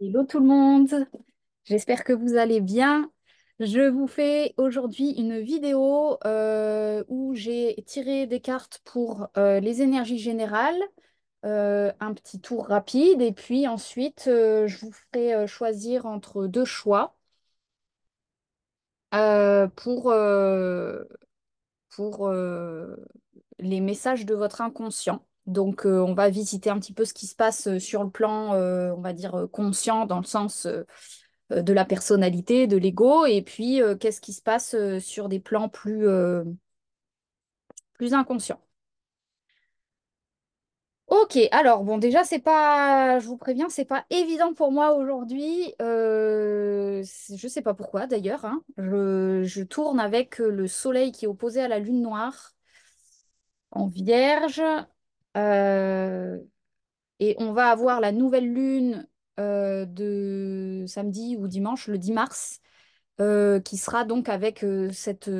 Hello tout le monde, j'espère que vous allez bien. Je vous fais aujourd'hui une vidéo où j'ai tiré des cartes pour les énergies générales, un petit tour rapide et puis ensuite je vous ferai choisir entre deux choix euh, pour, euh, pour les messages de votre inconscient. Donc on va visiter un petit peu ce qui se passe sur le plan, on va dire, conscient dans le sens de la personnalité, de l'ego, et puis qu'est-ce qui se passe sur des plans plus inconscients. Ok, alors bon, déjà, c'est pas, je vous préviens, c'est pas évident pour moi aujourd'hui. Je sais pas pourquoi d'ailleurs, hein. Je tourne avec le soleil qui est opposé à la lune noire en vierge. Euh, et on va avoir la nouvelle lune de samedi ou dimanche, le 10 mars, qui sera donc avec cette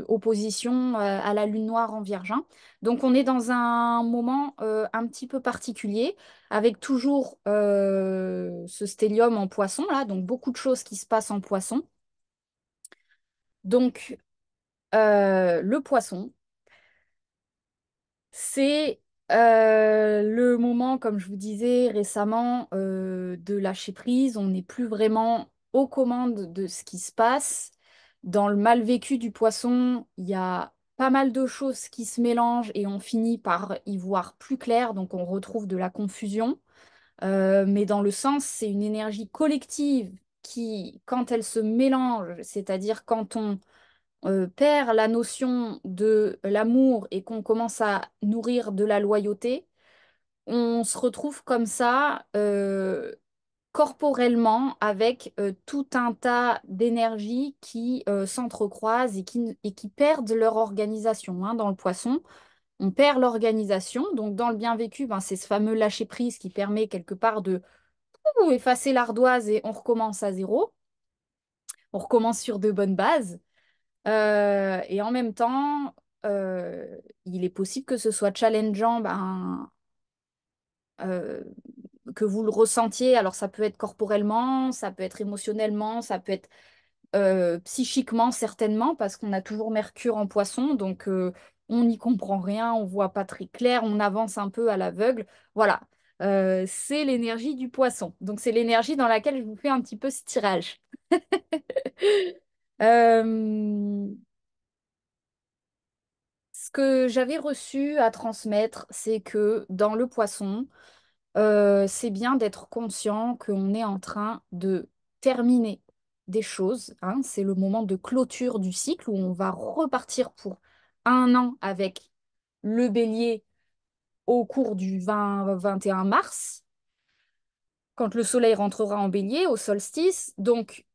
opposition à la lune noire en Vierge, hein. Donc on est dans un moment un petit peu particulier, avec toujours ce stellium en poisson, là, donc beaucoup de choses qui se passent en poisson. Donc le poisson, c'est le moment, comme je vous disais récemment, de lâcher prise. On n'est plus vraiment aux commandes de ce qui se passe. Dans le mal vécu du poisson, il y a pas mal de choses qui se mélangent et on finit par y voir plus clair, donc on retrouve de la confusion. Mais dans le sens, c'est une énergie collective qui, quand elle se mélange, c'est-à-dire quand on perd la notion de l'amour et qu'on commence à nourrir de la loyauté, on se retrouve comme ça corporellement avec tout un tas d'énergies qui s'entrecroisent et qui perdent leur organisation, hein. Dans le poisson, on perd l'organisation. Donc dans le bien vécu, ben, c'est ce fameux lâcher-prise qui permet quelque part de effacer l'ardoise et on recommence à zéro. On recommence sur de bonnes bases. Et en même temps, il est possible que ce soit challengeant, ben, euh, que vous le ressentiez. Alors, ça peut être corporellement, ça peut être émotionnellement, ça peut être psychiquement, certainement, parce qu'on a toujours Mercure en poisson, donc on n'y comprend rien, on voit pas très clair, on avance un peu à l'aveugle. Voilà. C'est l'énergie du poisson. Donc, c'est l'énergie dans laquelle je vous fais un petit peu ce tirage. Euh, Ce que j'avais reçu à transmettre, c'est que dans le poisson, c'est bien d'être conscient qu'on est en train de terminer des choses, hein. C'est le moment de clôture du cycle où on va repartir pour un an avec le bélier au cours du 20-21 mars, quand le soleil rentrera en bélier au solstice. Donc,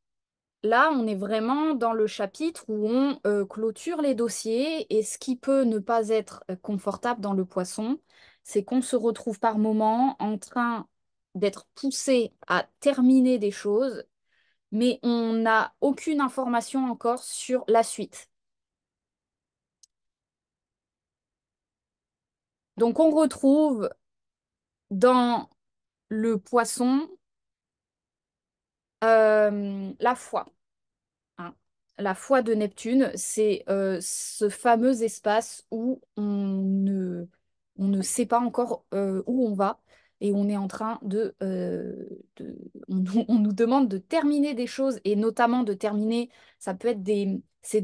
là, on est vraiment dans le chapitre où on clôture les dossiers et ce qui peut ne pas être confortable dans le poisson, c'est qu'on se retrouve par moments en train d'être poussé à terminer des choses, mais on n'a aucune information encore sur la suite. Donc on retrouve dans le poisson la foi, hein. La foi de Neptune, c'est ce fameux espace où on ne sait pas encore où on va et on est en train on nous demande de terminer des choses et notamment de terminer, ça peut être c'est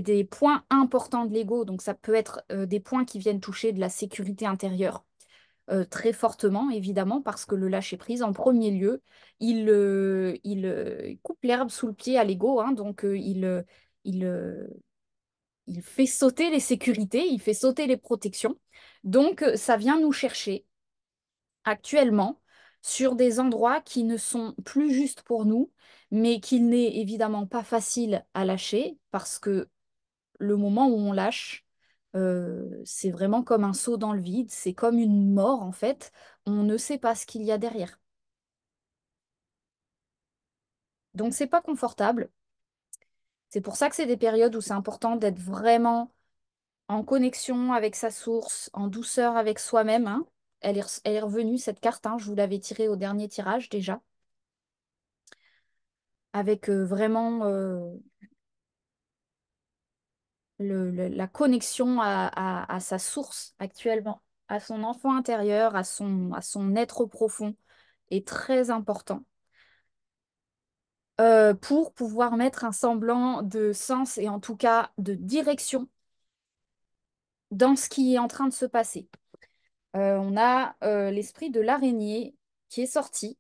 des points importants de l'ego, donc ça peut être des points qui viennent toucher de la sécurité intérieure très fortement, évidemment, parce que le lâcher-prise, en premier lieu, il coupe l'herbe sous le pied à l'ego, hein. Donc il, euh, il fait sauter les sécurités, il fait sauter les protections. Donc ça vient nous chercher actuellement sur des endroits qui ne sont plus justes pour nous, mais qu'il n'est évidemment pas facile à lâcher, parce que le moment où on lâche, c'est vraiment comme un saut dans le vide, c'est comme une mort en fait. On ne sait pas ce qu'il y a derrière. Donc c'est pas confortable. C'est pour ça que c'est des périodes où c'est important d'être vraiment en connexion avec sa source, en douceur avec soi-même, hein. Elle est revenue cette carte, hein, je vous l'avais tirée au dernier tirage déjà. avec vraiment la connexion à sa source actuellement, à son enfant intérieur, à son être profond, est très important pour pouvoir mettre un semblant de sens et en tout cas de direction dans ce qui est en train de se passer. On a l'esprit de l'araignée qui est sorti.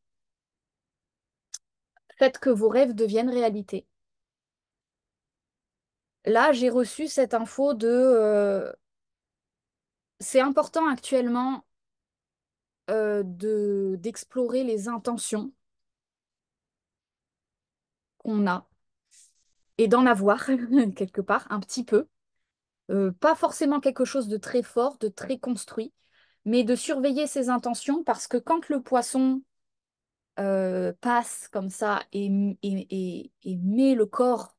Faites que vos rêves deviennent réalité. Là, j'ai reçu cette info de... c'est important actuellement d'explorer les intentions qu'on a et d'en avoir quelque part, un petit peu. Pas forcément quelque chose de très fort, de très construit, mais de surveiller ses intentions parce que quand le poisson passe comme ça et met le corps,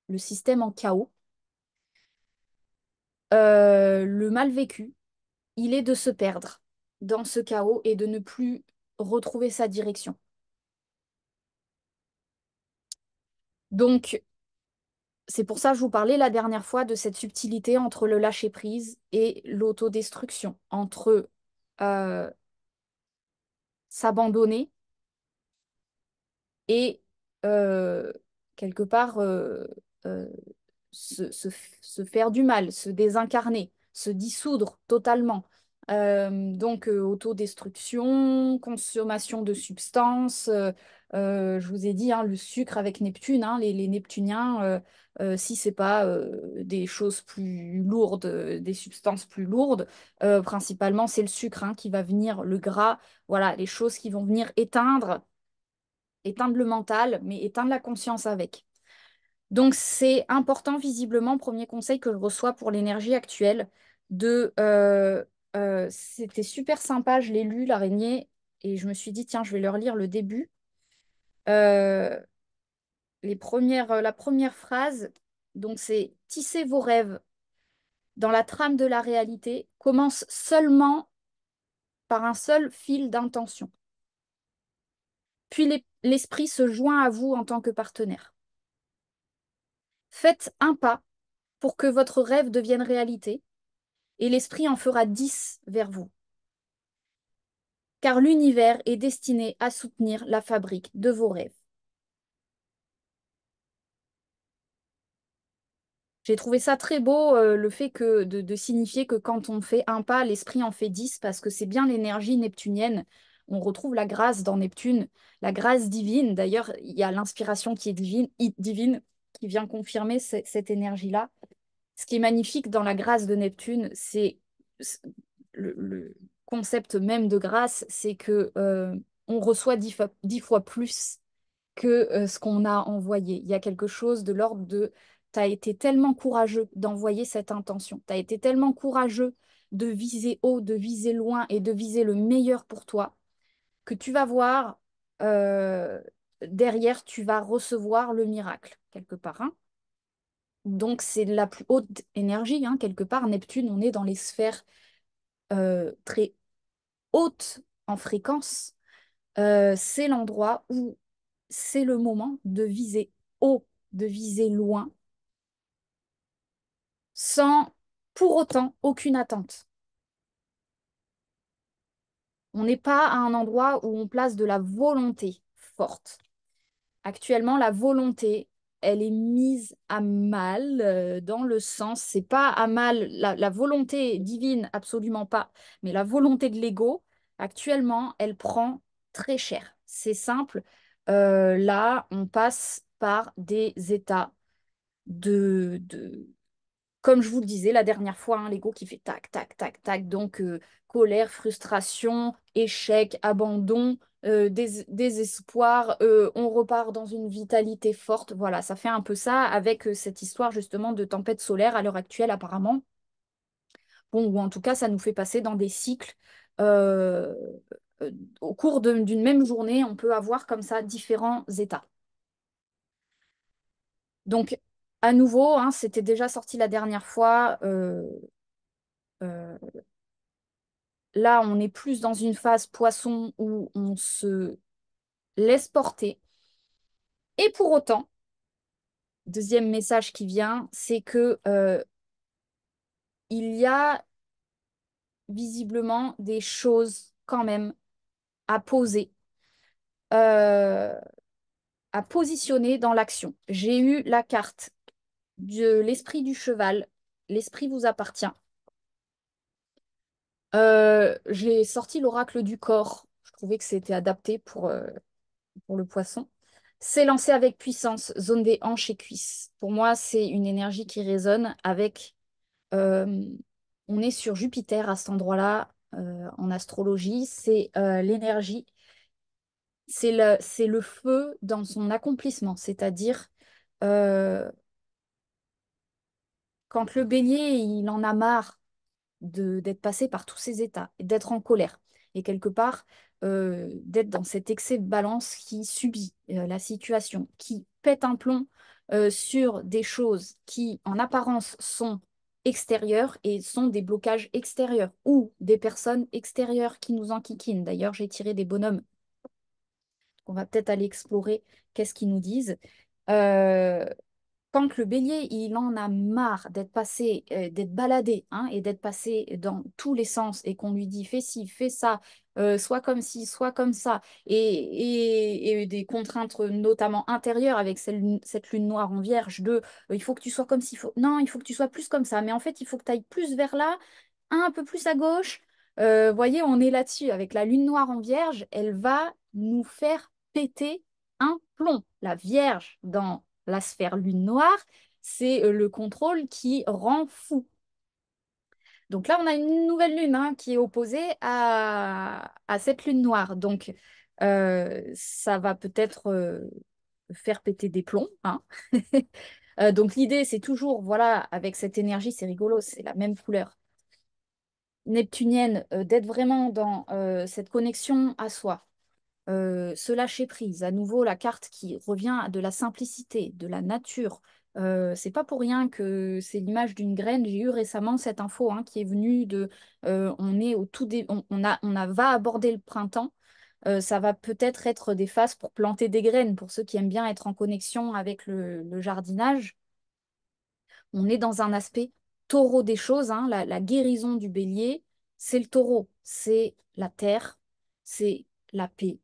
le système en chaos, le mal vécu, il est de se perdre dans ce chaos et de ne plus retrouver sa direction. Donc, c'est pour ça que je vous parlais la dernière fois de cette subtilité entre le lâcher-prise et l'autodestruction, entre euh, s'abandonner et euh, quelque part euh, se, se se faire du mal, se désincarner, se dissoudre totalement. Autodestruction, consommation de substances. Je vous ai dit, hein, le sucre avec Neptune, hein, les Neptuniens, si c'est pas des choses plus lourdes, des substances plus lourdes, principalement c'est le sucre hein, qui va venir, le gras, voilà, les choses qui vont venir éteindre le mental, mais éteindre la conscience avec. Donc, c'est important, visiblement, premier conseil que je reçois pour l'énergie actuelle, de... c'était super sympa, je l'ai lu, l'araignée, et je me suis dit, tiens, je vais leur lire le début. Euh, la première phrase, donc c'est tisser vos rêves dans la trame de la réalité commence seulement par un seul fil d'intention. Puis l'esprit se joint à vous en tant que partenaire. Faites un pas pour que votre rêve devienne réalité et l'esprit en fera 10 vers vous. Car l'univers est destiné à soutenir la fabrique de vos rêves. J'ai trouvé ça très beau, le fait de signifier que quand on fait un pas, l'esprit en fait 10, parce que c'est bien l'énergie neptunienne. On retrouve la grâce dans Neptune, la grâce divine. D'ailleurs, il y a l'inspiration qui est divine qui vient confirmer cette énergie-là. Ce qui est magnifique dans la grâce de Neptune, c'est le concept même de grâce, c'est que on reçoit 10 fois plus que ce qu'on a envoyé. Il y a quelque chose de l'ordre de tu as été tellement courageux d'envoyer cette intention, tu as été tellement courageux de viser haut, de viser loin et de viser le meilleur pour toi, que tu vas voir euh, derrière, tu vas recevoir le miracle quelque part. Hein. Donc, c'est la plus haute énergie, hein, quelque part. Neptune, on est dans les sphères très hautes en fréquence. C'est l'endroit où c'est le moment de viser haut, de viser loin, sans pour autant aucune attente. On n'est pas à un endroit où on place de la volonté forte. Actuellement, la volonté, elle est mise à mal dans le sens, c'est pas à mal, la volonté divine, absolument pas, mais la volonté de l'ego, actuellement, elle prend très cher. C'est simple. Là, on passe par des états de comme je vous le disais la dernière fois, hein, l'ego qui fait tac, tac, tac, tac. Donc, colère, frustration, échec, abandon, désespoir, on repart dans une vitalité forte. Voilà, ça fait un peu ça avec cette histoire justement de tempête solaire à l'heure actuelle apparemment. Bon, ou en tout cas, ça nous fait passer dans des cycles. euh, euh, Au cours d'une même journée, on peut avoir comme ça différents états. Donc, à nouveau, hein, c'était déjà sorti la dernière fois. Euh, Là, on est plus dans une phase poisson où on se laisse porter Et pour autant, deuxième message qui vient, c'est que il y a visiblement des choses quand même à poser, euh, à positionner dans l'action. J'ai eu la carte de l'esprit du cheval. L'esprit vous appartient. J'ai sorti l'oracle du corps. Je trouvais que c'était adapté pour le poisson. S'élancer avec puissance, zone des hanches et cuisses. Pour moi, c'est une énergie qui résonne avec... euh, on est sur Jupiter à cet endroit-là, en astrologie. C'est l'énergie, c'est le feu dans son accomplissement. C'est-à-dire, euh, quand le bélier, il en a marre d'être passé par tous ces états et d'être en colère. Et quelque part, d'être dans cet excès de balance qui subit la situation, qui pète un plomb sur des choses qui, en apparence, sont extérieures et sont des blocages extérieurs ou des personnes extérieures qui nous enquiquinent. D'ailleurs, j'ai tiré des bonhommes qu'on va peut-être aller explorer, qu'est-ce qu'ils nous disent. Euh, Quand le bélier, il en a marre d'être passé, d'être baladé, hein, et d'être passé dans tous les sens et qu'on lui dit fais ci, fais ça, soit comme ci, soit comme ça, et des contraintes notamment intérieures avec cette lune noire en vierge de il faut que tu sois comme ci, non, il faut que tu sois plus comme ça, mais en fait, il faut que tu ailles plus vers là, un peu plus à gauche. Voyez, on est là-dessus. Avec la lune noire en vierge, elle va nous faire péter un plomb. La vierge dans la sphère lune noire, c'est le contrôle qui rend fou. Donc là, on a une nouvelle lune, hein, qui est opposée à cette lune noire. Donc, ça va peut-être faire péter des plombs, hein. Donc l'idée, c'est toujours, voilà, avec cette énergie, c'est rigolo, c'est la même couleur neptunienne, d'être vraiment dans cette connexion à soi, se lâcher prise. À nouveau, la carte qui revient de la simplicité, de la nature. C'est pas pour rien que c'est l'image d'une graine. J'ai eu récemment cette info, hein, qui est venue de. On est au tout va aborder le printemps. Ça va peut-être être des phases pour planter des graines, pour ceux qui aiment bien être en connexion avec le jardinage. On est dans un aspect taureau des choses, hein, la guérison du bélier, c'est le taureau, c'est la terre, c'est la paix,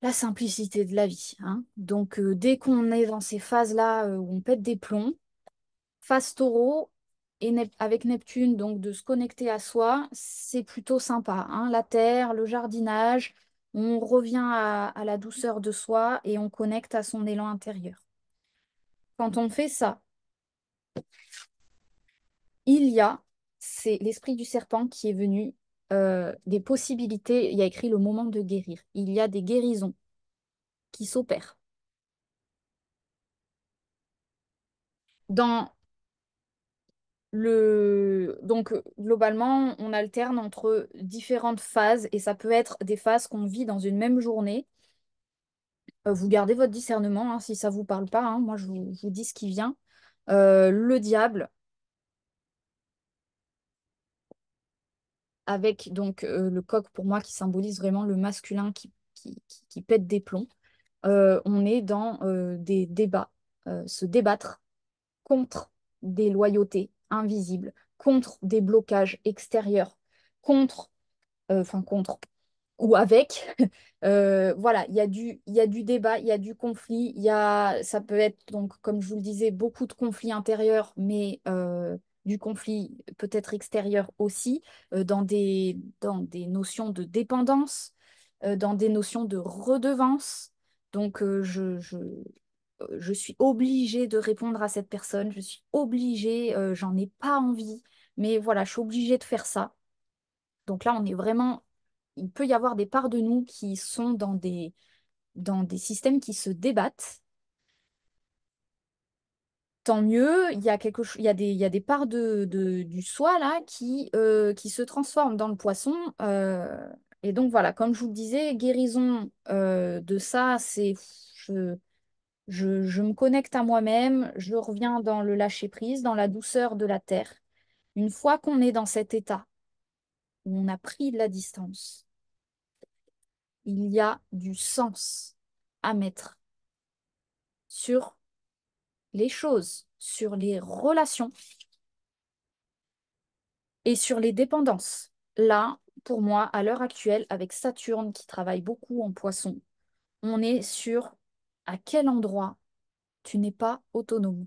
la simplicité de la vie, hein. Donc, dès qu'on est dans ces phases-là où on pète des plombs, phase taureau et avec Neptune, donc de se connecter à soi, c'est plutôt sympa, hein. La terre, le jardinage, on revient à la douceur de soi et on connecte à son élan intérieur. Quand on fait ça, il y a, c'est l'esprit du serpent qui est venu, des possibilités. Il y a écrit le moment de guérir. Il y a des guérisons qui s'opèrent. Dans donc, globalement, on alterne entre différentes phases et ça peut être des phases qu'on vit dans une même journée. Vous gardez votre discernement, hein, si ça ne vous parle pas, hein. Moi, je vous dis ce qui vient. Le diable, avec donc le coq pour moi qui symbolise vraiment le masculin qui pète des plombs. On est dans des débats, se débattre contre des loyautés invisibles, contre des blocages extérieurs, contre, contre, ou avec. Voilà, il y a du débat, il y a du conflit, ça peut être, donc, comme je vous le disais, beaucoup de conflits intérieurs, mais du conflit peut-être extérieur aussi, dans des notions de dépendance, dans des notions de redevance. Donc, je suis obligée de répondre à cette personne, je suis obligée, j'en ai pas envie, mais voilà, je suis obligée de faire ça. Donc là, on est vraiment, il peut y avoir des parts de nous qui sont dans des systèmes qui se débattent. Tant mieux, il y a il y a des parts du soi là qui se transforment dans le poisson. Et donc voilà, comme je vous le disais, guérison de ça, c'est je, je me connecte à moi-même, je reviens dans le lâcher-prise, dans la douceur de la terre. Une fois qu'on est dans cet état où on a pris de la distance, il y a du sens à mettre sur les choses, sur les relations et sur les dépendances. Là, pour moi, à l'heure actuelle, avec Saturne qui travaille beaucoup en poisson, on est sur à quel endroit tu n'es pas autonome.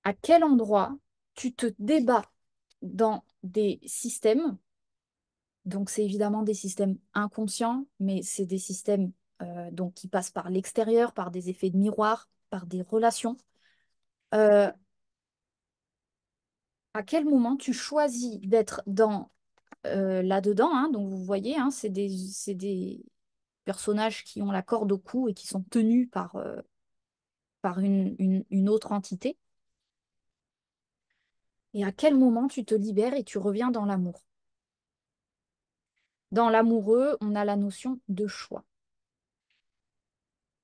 À quel endroit tu te débats dans des systèmes. Donc, c'est évidemment des systèmes inconscients, mais c'est des systèmes donc, qui passent par l'extérieur, par des effets de miroir, par des relations. Euh, à quel moment tu choisis d'être dans là-dedans, hein, donc vous voyez, hein, c'est des personnages qui ont la corde au cou et qui sont tenus par une autre entité. Et à quel moment tu te libères et tu reviens dans l'amour. Dans l'amoureux, on a la notion de choix.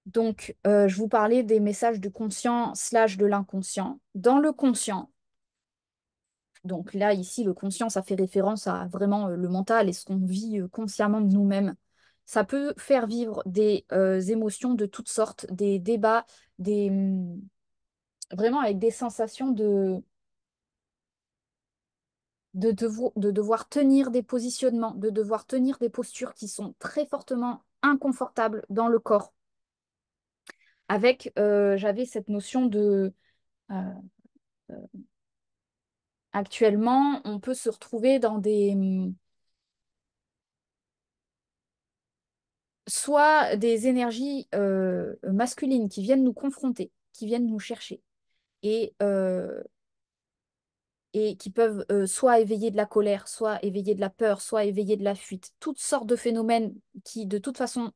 Donc, je vous parlais des messages du conscient slash de l'inconscient. Dans le conscient, donc là, ici, le conscient, ça fait référence à vraiment le mental et ce qu'on vit consciemment de nous-mêmes. Ça peut faire vivre des émotions de toutes sortes, des débats, vraiment avec des sensations de devoir tenir des positionnements, de devoir tenir des postures qui sont très fortement inconfortables dans le corps. Avec, j'avais cette notion de euh, actuellement, on peut se retrouver dans soit des énergies masculines qui viennent nous confronter, qui viennent nous chercher et, euh, et qui peuvent soit éveiller de la colère, soit éveiller de la peur, soit éveiller de la fuite. Toutes sortes de phénomènes qui, de toute façon,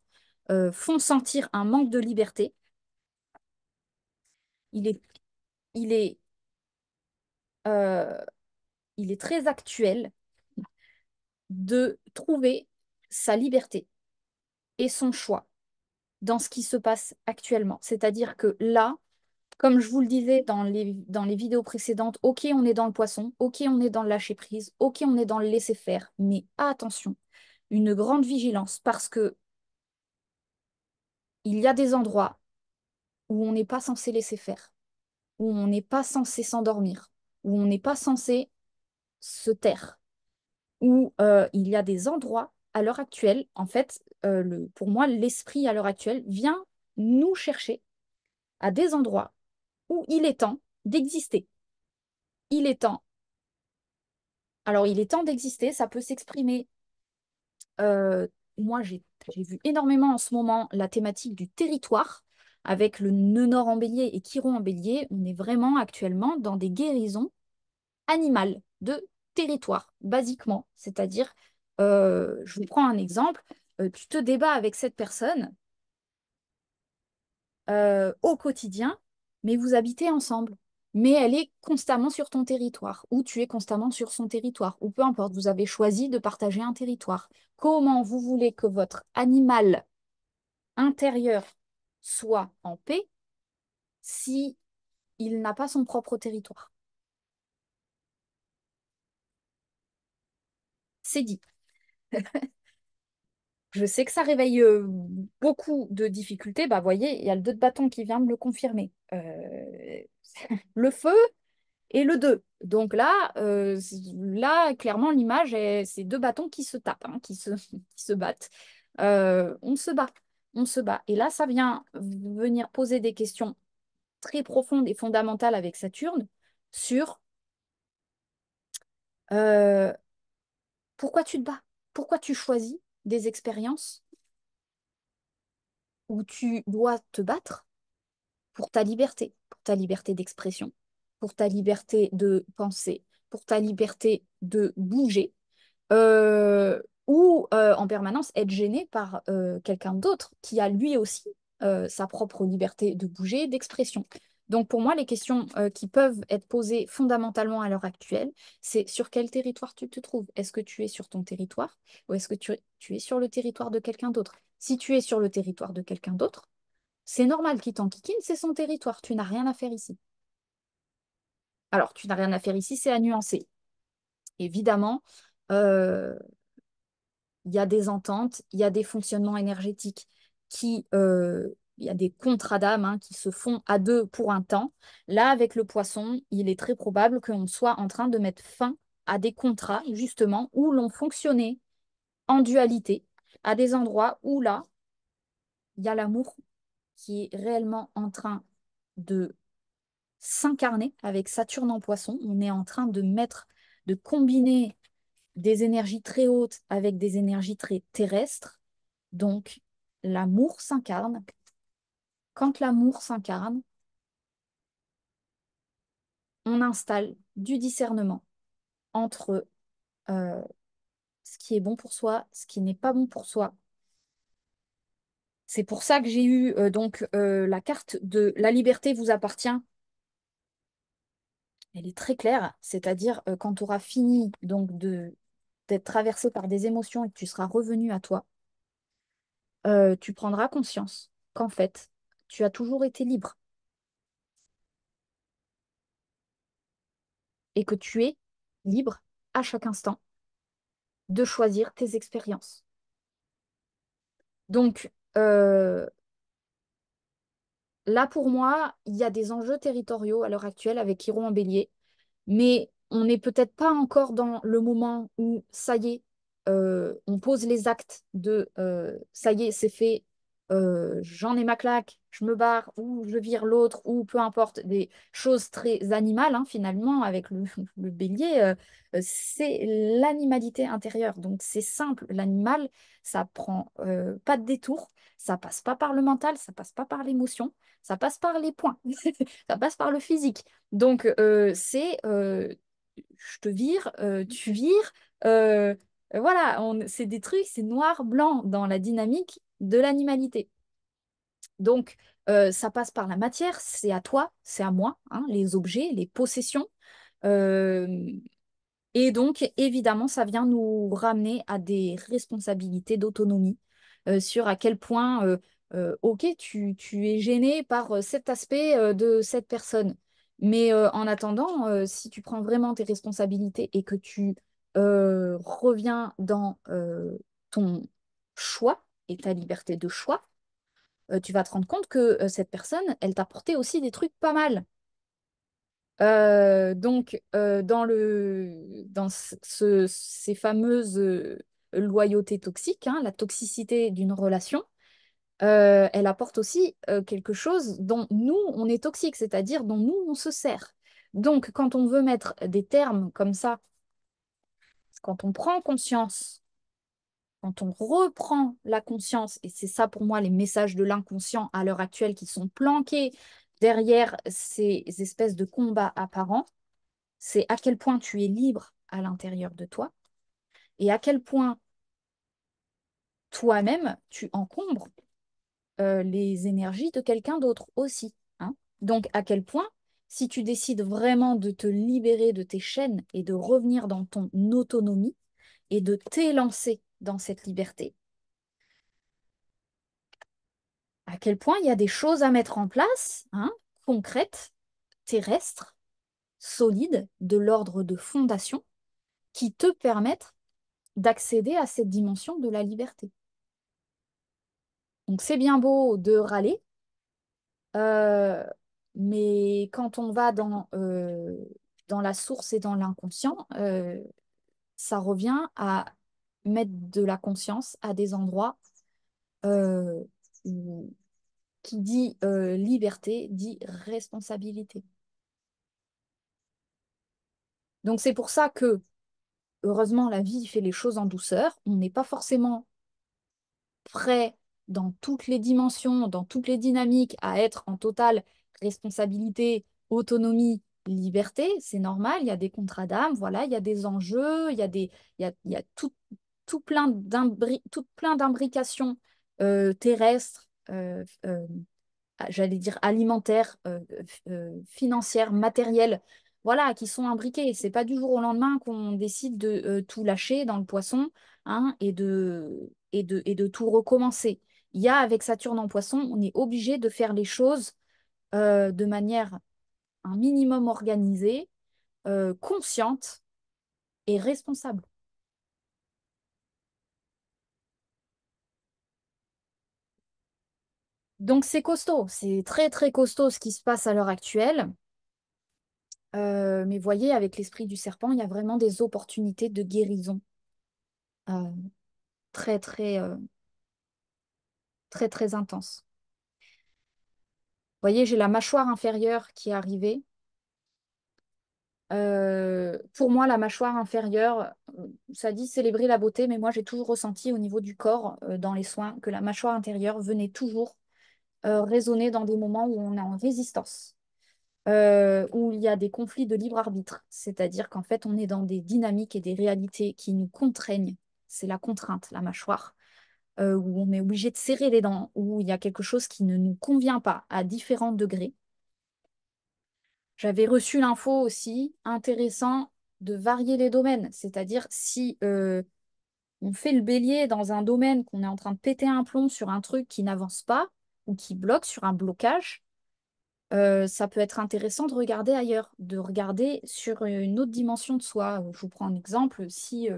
font sentir un manque de liberté. Il est, il est, euh, il est très actuel de trouver sa liberté et son choix dans ce qui se passe actuellement. C'est-à-dire que là, comme je vous le disais dans les vidéos précédentes, ok, on est dans le poisson, ok, on est dans le lâcher prise, ok, on est dans le laisser faire, mais attention, une grande vigilance parce que il y a des endroits où on n'est pas censé laisser faire, où on n'est pas censé s'endormir, où on n'est pas censé se taire, où il y a des endroits à l'heure actuelle, en fait, pour moi, l'esprit à l'heure actuelle vient nous chercher à des endroits où il est temps d'exister. Il est temps. Alors, il est temps d'exister, ça peut s'exprimer. euh, Moi, j'ai vu énormément en ce moment la thématique du territoire avec le nœud nord en bélier et Chiron en bélier. On est vraiment actuellement dans des guérisons animales de territoire, basiquement. C'est-à-dire, je vous prends un exemple, tu te débats avec cette personne au quotidien, mais vous habitez ensemble. Mais elle est constamment sur ton territoire, ou tu es constamment sur son territoire, ou peu importe, vous avez choisi de partager un territoire. Comment vous voulez que votre animal intérieur soit en paix si il n'a pas son propre territoire? C'est dit. Je sais que ça réveille beaucoup de difficultés. Bah, voyez, il y a le 2 de bâton qui vient me le confirmer. Le feu et le 2. Donc là, là clairement, l'image, c'est deux bâtons qui se tapent, hein, qui se battent. On se bat, on se bat. Et là, ça vient venir poser des questions très profondes et fondamentales avec Saturne sur euh, pourquoi tu te bats, pourquoi tu choisis des expériences où tu dois te battre pour ta liberté d'expression, pour ta liberté de penser, pour ta liberté de bouger ou en permanence être gêné par quelqu'un d'autre qui a lui aussi sa propre liberté de bouger, d'expression. Donc pour moi, les questions qui peuvent être posées fondamentalement à l'heure actuelle, c'est sur quel territoire tu te trouves? Est-ce que tu es sur ton territoire ou est-ce que tu es sur le territoire de quelqu'un d'autre? Si tu es sur le territoire de quelqu'un d'autre, c'est normal qu'il t'enquiquine, c'est son territoire, tu n'as rien à faire ici. Alors, tu n'as rien à faire ici, c'est à nuancer. Évidemment, euh, il y a des ententes, il y a des fonctionnements énergétiques il y a des contrats d'âme hein, qui se font à deux pour un temps. Là, avec le poisson, il est très probable qu'on soit en train de mettre fin à des contrats, justement, où l'on fonctionnait en dualité, à des endroits où là, il y a l'amour qui est réellement en train de s'incarner avec Saturne en poisson. On est en train de de combiner des énergies très hautes avec des énergies très terrestres. Donc, l'amour s'incarne. Quand l'amour s'incarne, on installe du discernement entre ce qui est bon pour soi, ce qui n'est pas bon pour soi. C'est pour ça que j'ai eu la carte de la liberté vous appartient. Elle est très claire, c'est-à-dire quand tu auras fini d'être traversé par des émotions et que tu seras revenu à toi, tu prendras conscience qu'en fait, tu as toujours été libre et que tu es libre à chaque instant de choisir tes expériences. Donc, là, pour moi, il y a des enjeux territoriaux à l'heure actuelle avec Chiron en bélier, mais on n'est peut-être pas encore dans le moment où, ça y est, on pose les actes de ça y est, c'est fait, j'en ai ma claque, je me barre, ou je vire l'autre, ou peu importe, des choses très animales, hein, finalement, avec le bélier, c'est l'animalité intérieure. Donc, c'est simple, l'animal, ça prend pas de détour, ça passe pas par le mental, ça passe pas par l'émotion, ça passe par les points, ça passe par le physique. Donc, je te vire, tu vires. Voilà, c'est des trucs, c'est noir, blanc dans la dynamique de l'animalité. Donc, ça passe par la matière, c'est à toi, c'est à moi, hein, les objets, les possessions. Euh, et donc, évidemment, ça vient nous ramener à des responsabilités d'autonomie sur à quel point, ok, tu es gêné par cet aspect de cette personne. Mais en attendant, si tu prends vraiment tes responsabilités et que tu reviens dans ton choix et ta liberté de choix, tu vas te rendre compte que cette personne, elle t'a apporté aussi des trucs pas mal. Dans ces fameuses loyautés toxiques, hein, la toxicité d'une relation, elle apporte aussi quelque chose dont nous, on est toxique, c'est-à-dire dont nous, on se sert. Donc, quand on veut mettre des termes comme ça, quand on prend conscience, quand on reprend la conscience, et c'est ça pour moi les messages de l'inconscient à l'heure actuelle qui sont planqués derrière ces espèces de combats apparents, c'est à quel point tu es libre à l'intérieur de toi et à quel point toi-même tu encombres les énergies de quelqu'un d'autre aussi, hein. Donc à quel point, si tu décides vraiment de te libérer de tes chaînes et de revenir dans ton autonomie et de t'élancer dans cette liberté, à quel point il y a des choses à mettre en place, hein, concrètes, terrestres, solides, de l'ordre de fondation, qui te permettent d'accéder à cette dimension de la liberté. Donc c'est bien beau de râler, euh, mais quand on va dans la source et dans l'inconscient, ça revient à mettre de la conscience à des endroits euh, où- qui dit liberté, dit responsabilité. Donc c'est pour ça que, heureusement, la vie fait les choses en douceur. On n'est pas forcément prêt dans toutes les dimensions, dans toutes les dynamiques, à être en totale responsabilité, autonomie, liberté. C'est normal, il y a des contrats d'âme, voilà, il y a des enjeux, il y a tout plein d'imbrications terrestres, j'allais dire alimentaires, financières, matérielles, voilà, qui sont imbriquées. C'est pas du jour au lendemain qu'on décide de tout lâcher dans le poisson, hein, et de tout recommencer. Il y a avec Saturne en poisson, on est obligé de faire les choses de manière un minimum organisée, consciente et responsable. Donc c'est costaud, c'est très très costaud ce qui se passe à l'heure actuelle. Mais voyez, avec l'esprit du serpent, il y a vraiment des opportunités de guérison euh, très très très très intenses. Voyez, j'ai la mâchoire inférieure qui est arrivée. Pour moi, la mâchoire inférieure, ça dit célébrer la beauté, mais moi j'ai toujours ressenti au niveau du corps, dans les soins, que la mâchoire intérieure venait toujours résonner dans des moments où on est en résistance, où il y a des conflits de libre arbitre. C'est-à-dire qu'en fait, on est dans des dynamiques et des réalités qui nous contraignent. C'est la contrainte, la mâchoire, où on est obligé de serrer les dents, où il y a quelque chose qui ne nous convient pas à différents degrés. J'avais reçu l'info aussi, intéressant, de varier les domaines. C'est-à-dire si on fait le bélier dans un domaine qu'on est en train de péter un plomb sur un truc qui n'avance pas ou qui bloque sur un blocage, ça peut être intéressant de regarder ailleurs, de regarder sur une autre dimension de soi. Je vous prends un exemple, si,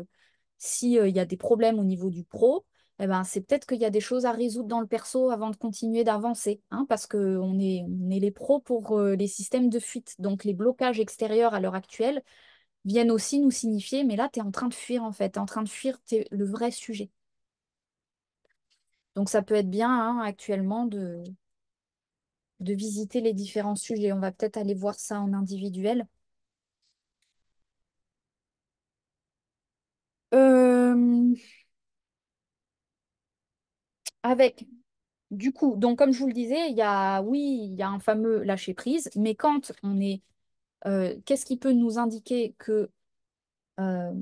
il y a des problèmes au niveau du pro, eh ben, c'est peut-être qu'il y a des choses à résoudre dans le perso avant de continuer d'avancer, hein, parce qu'on est les pros pour les systèmes de fuite. Donc les blocages extérieurs à l'heure actuelle viennent aussi nous signifier, mais là, tu es en train de fuir en fait, tu es en train de fuir le vrai sujet. Donc ça peut être bien, hein, actuellement de visiter les différents sujets. On va peut-être aller voir ça en individuel. Euh, avec, du coup, donc comme je vous le disais, oui, il y a un fameux lâcher prise, mais quand on est, qu'est-ce qui peut nous indiquer euh,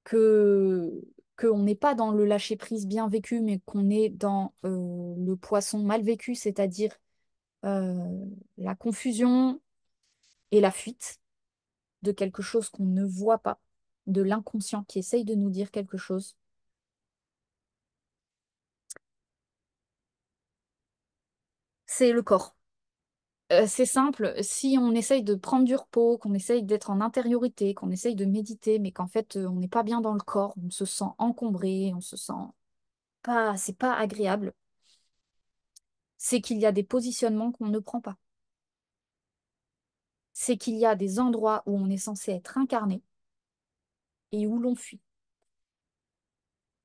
que, qu'on n'est pas dans le lâcher prise bien vécu, mais qu'on est dans le poisson mal vécu, c'est-à-dire euh, la confusion et la fuite de quelque chose qu'on ne voit pas, de l'inconscient qui essaye de nous dire quelque chose. C'est le corps. C'est simple, si on essaye de prendre du repos, qu'on essaye d'être en intériorité, qu'on essaye de méditer, mais qu'en fait on n'est pas bien dans le corps, on se sent encombré, on se sent pas, c'est pas agréable, c'est qu'il y a des positionnements qu'on ne prend pas. C'est qu'il y a des endroits où on est censé être incarné et où l'on fuit.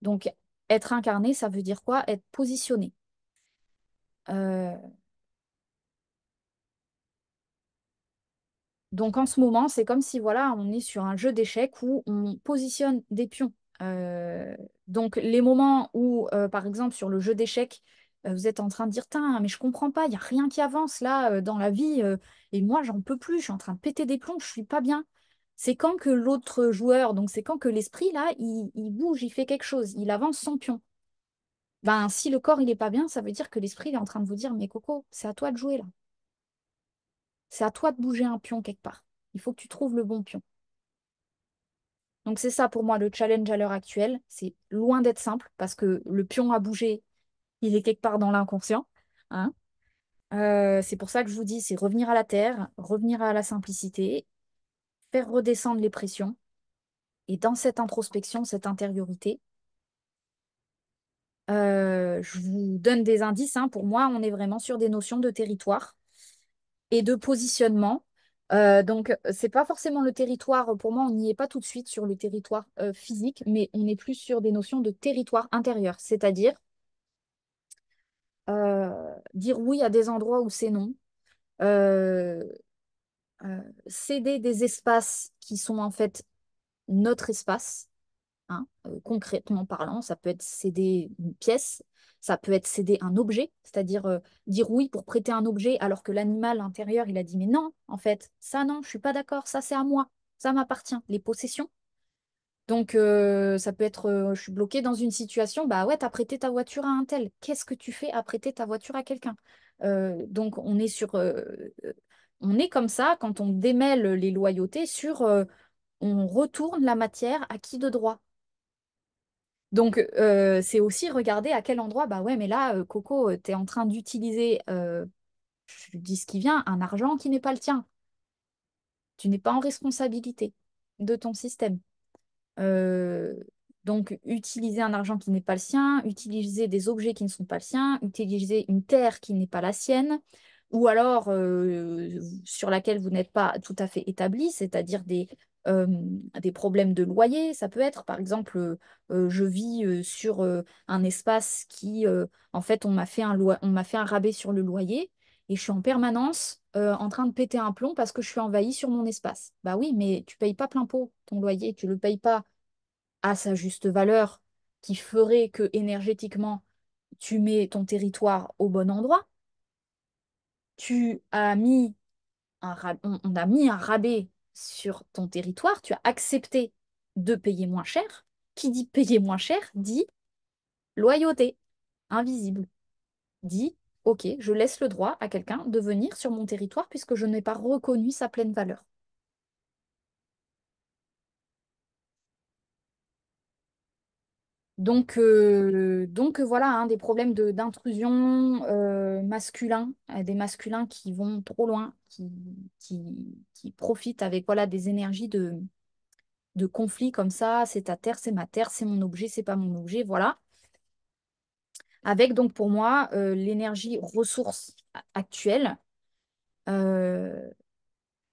Donc être incarné, ça veut dire quoi? Être positionné. Euh, Donc en ce moment, c'est comme si voilà, on est sur un jeu d'échecs où on positionne des pions. Euh, donc les moments où, par exemple, sur le jeu d'échecs, vous êtes en train de dire, Tain, mais je comprends pas, il n'y a rien qui avance là dans la vie, et moi j'en peux plus, je suis en train de péter des plombs, je suis pas bien. C'est quand que l'autre joueur, donc c'est quand que l'esprit là, il bouge, il fait quelque chose, il avance son pion. Ben si le corps il est pas bien, ça veut dire que l'esprit il est en train de vous dire, mais Coco, c'est à toi de jouer là. C'est à toi de bouger un pion quelque part. Il faut que tu trouves le bon pion. Donc c'est ça pour moi le challenge à l'heure actuelle. C'est loin d'être simple parce que le pion à bouger, il est quelque part dans l'inconscient, hein. C'est pour ça que je vous dis, c'est revenir à la terre, revenir à la simplicité, faire redescendre les pressions. Et dans cette introspection, cette intériorité, je vous donne des indices, hein. Pour moi, on est vraiment sur des notions de territoire et de positionnement. Donc, c'est pas forcément le territoire, pour moi, on n'y est pas tout de suite sur le territoire physique, mais on est plus sur des notions de territoire intérieur, c'est-à-dire dire oui à des endroits où c'est non, euh, céder des espaces qui sont en fait notre espace, hein, concrètement parlant, ça peut être céder une pièce, ça peut être céder un objet, c'est-à-dire dire oui pour prêter un objet alors que l'animal intérieur, il a dit mais non, en fait, ça non, je suis pas d'accord, ça c'est à moi, ça m'appartient. Les possessions. Donc ça peut être, je suis bloquée dans une situation, bah ouais, t'as prêté ta voiture à un tel. Qu'est-ce que tu fais à prêter ta voiture à quelqu'un? Donc on est comme ça quand on démêle les loyautés sur, on retourne la matière à qui de droit. Donc, c'est aussi regarder à quel endroit, bah ouais, mais là, Coco, tu es en train d'utiliser, je dis ce qui vient, un argent qui n'est pas le tien. Tu n'es pas en responsabilité de ton système. Euh, Donc, utiliser un argent qui n'est pas le sien, utiliser des objets qui ne sont pas le sien, utiliser une terre qui n'est pas la sienne, ou alors sur laquelle vous n'êtes pas tout à fait établi, c'est-à-dire des problèmes de loyer. Ça peut être, par exemple, je vis sur un espace qui, en fait, on m'a fait un rabais sur le loyer et je suis en permanence en train de péter un plomb parce que je suis envahie sur mon espace. Bah oui, mais tu payes pas plein pot ton loyer, tu le payes pas à sa juste valeur qui ferait que énergétiquement, tu mets ton territoire au bon endroit. Tu as mis on a mis un rabais sur ton territoire, tu as accepté de payer moins cher. Qui dit payer moins cher dit loyauté, invisible. Dit, OK, je laisse le droit à quelqu'un de venir sur mon territoire puisque je n'ai pas reconnu sa pleine valeur. Donc voilà, hein, des problèmes d'intrusion masculin, des masculins qui vont trop loin, qui profitent avec voilà, des énergies de conflit comme ça, c'est ta terre, c'est ma terre, c'est mon objet, c'est pas mon objet, voilà. Avec donc pour moi l'énergie ressource actuelle, euh,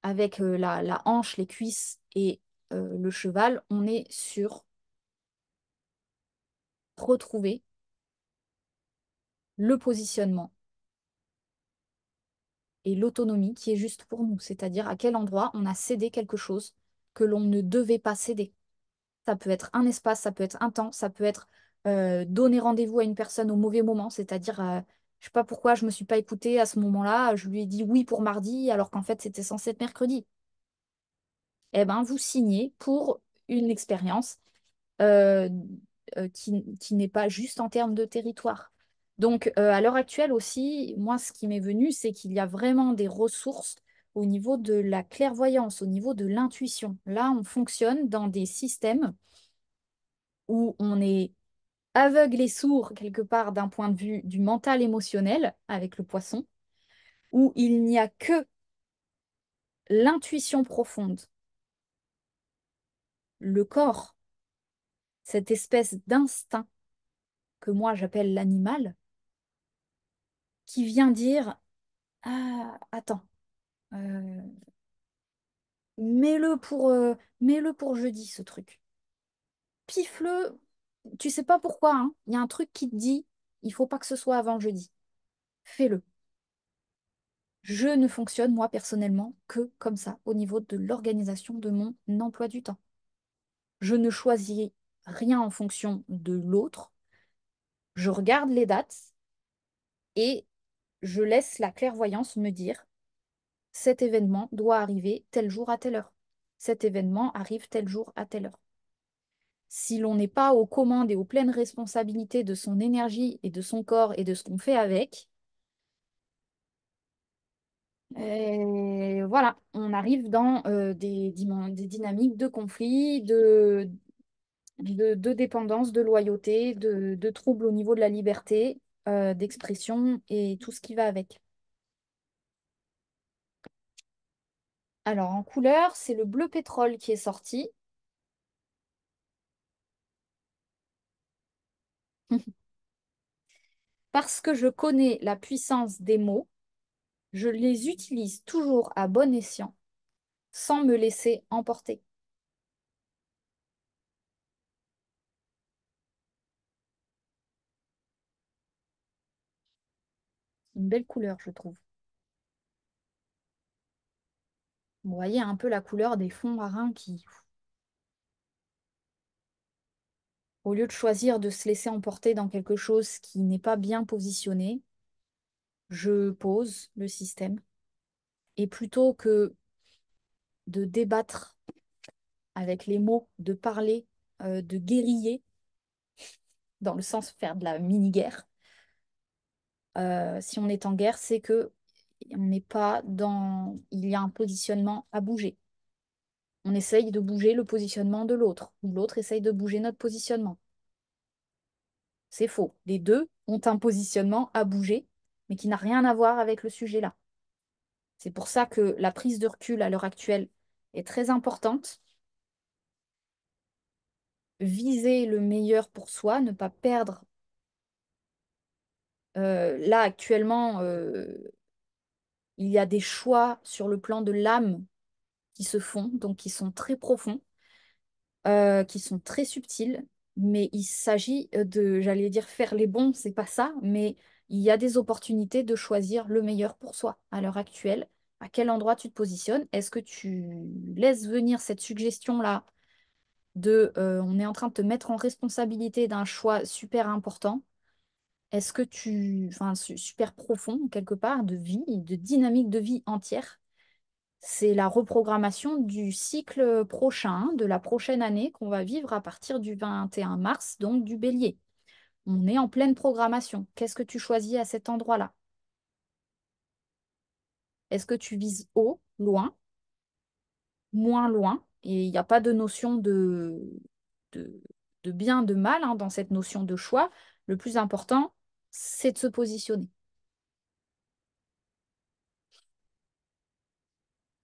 avec la hanche, les cuisses et le cheval, on est sur retrouver le positionnement et l'autonomie qui est juste pour nous, c'est-à-dire à quel endroit on a cédé quelque chose que l'on ne devait pas céder. Ça peut être un espace, ça peut être un temps, ça peut être donner rendez-vous à une personne au mauvais moment, c'est-à-dire, je sais pas pourquoi je me suis pas écoutée à ce moment-là, je lui ai dit oui pour mardi alors qu'en fait c'était censé être mercredi. Eh ben, vous signez pour une expérience euh, qui n'est pas juste en termes de territoire. Donc, à l'heure actuelle aussi, moi, ce qui m'est venu, c'est qu'il y a vraiment des ressources au niveau de la clairvoyance, au niveau de l'intuition. Là, on fonctionne dans des systèmes où on est aveugle et sourd quelque part d'un point de vue du mental émotionnel avec le poisson, où il n'y a que l'intuition profonde, le corps, cette espèce d'instinct que moi j'appelle l'animal, qui vient dire, ah, attends, euh, mets-le pour jeudi, ce truc. Pifle, tu sais pas pourquoi, hein. Il y a un truc qui te dit, il faut pas que ce soit avant jeudi. Fais-le. Je ne fonctionne, moi, personnellement, que comme ça, au niveau de l'organisation de mon emploi du temps. Je ne choisis rien en fonction de l'autre. Je regarde les dates et je laisse la clairvoyance me dire, cet événement doit arriver tel jour à telle heure. Cet événement arrive tel jour à telle heure. Si l'on n'est pas aux commandes et aux pleines responsabilités de son énergie et de son corps et de ce qu'on fait avec, voilà, on arrive dans des dynamiques de conflit, de dépendance, de loyauté, de troubles au niveau de la liberté d'expression et tout ce qui va avec. Alors, en couleur, c'est le bleu pétrole qui est sorti. Parce que je connais la puissance des mots, je les utilise toujours à bon escient, sans me laisser emporter. Une belle couleur, je trouve. Vous voyez un peu la couleur des fonds marins qui, au lieu de choisir de se laisser emporter dans quelque chose qui n'est pas bien positionné, je pose le système. Et plutôt que de débattre avec les mots, de parler, de guériller, dans le sens faire de la mini-guerre, si on est en guerre, c'est que on n'est pas dans... Il y a un positionnement à bouger. On essaye de bouger le positionnement de l'autre, ou l'autre essaye de bouger notre positionnement. C'est faux. Les deux ont un positionnement à bouger, mais qui n'a rien à voir avec le sujet là. C'est pour ça que la prise de recul à l'heure actuelle est très importante viser le meilleur pour soi, ne pas perdre. Là, actuellement, il y a des choix sur le plan de l'âme qui se font, donc qui sont très profonds, qui sont très subtils, mais il s'agit de, j'allais dire faire les bons, c'est pas ça, mais il y a des opportunités de choisir le meilleur pour soi à l'heure actuelle. À quel endroit tu te positionnes? Est-ce que tu laisses venir cette suggestion-là de on est en train de te mettre en responsabilité d'un choix super important? Est-ce que enfin, super profond quelque part, de vie, de dynamique de vie entière? C'est la reprogrammation du cycle prochain, de la prochaine année qu'on va vivre à partir du 21 mars, donc du Bélier. On est en pleine programmation. Qu'est-ce que tu choisis à cet endroit-là? Est-ce que tu vises haut, loin, moins loin? Et il n'y a pas de notion de, de bien, de mal hein, dans cette notion de choix. Le plus important, c'est de se positionner.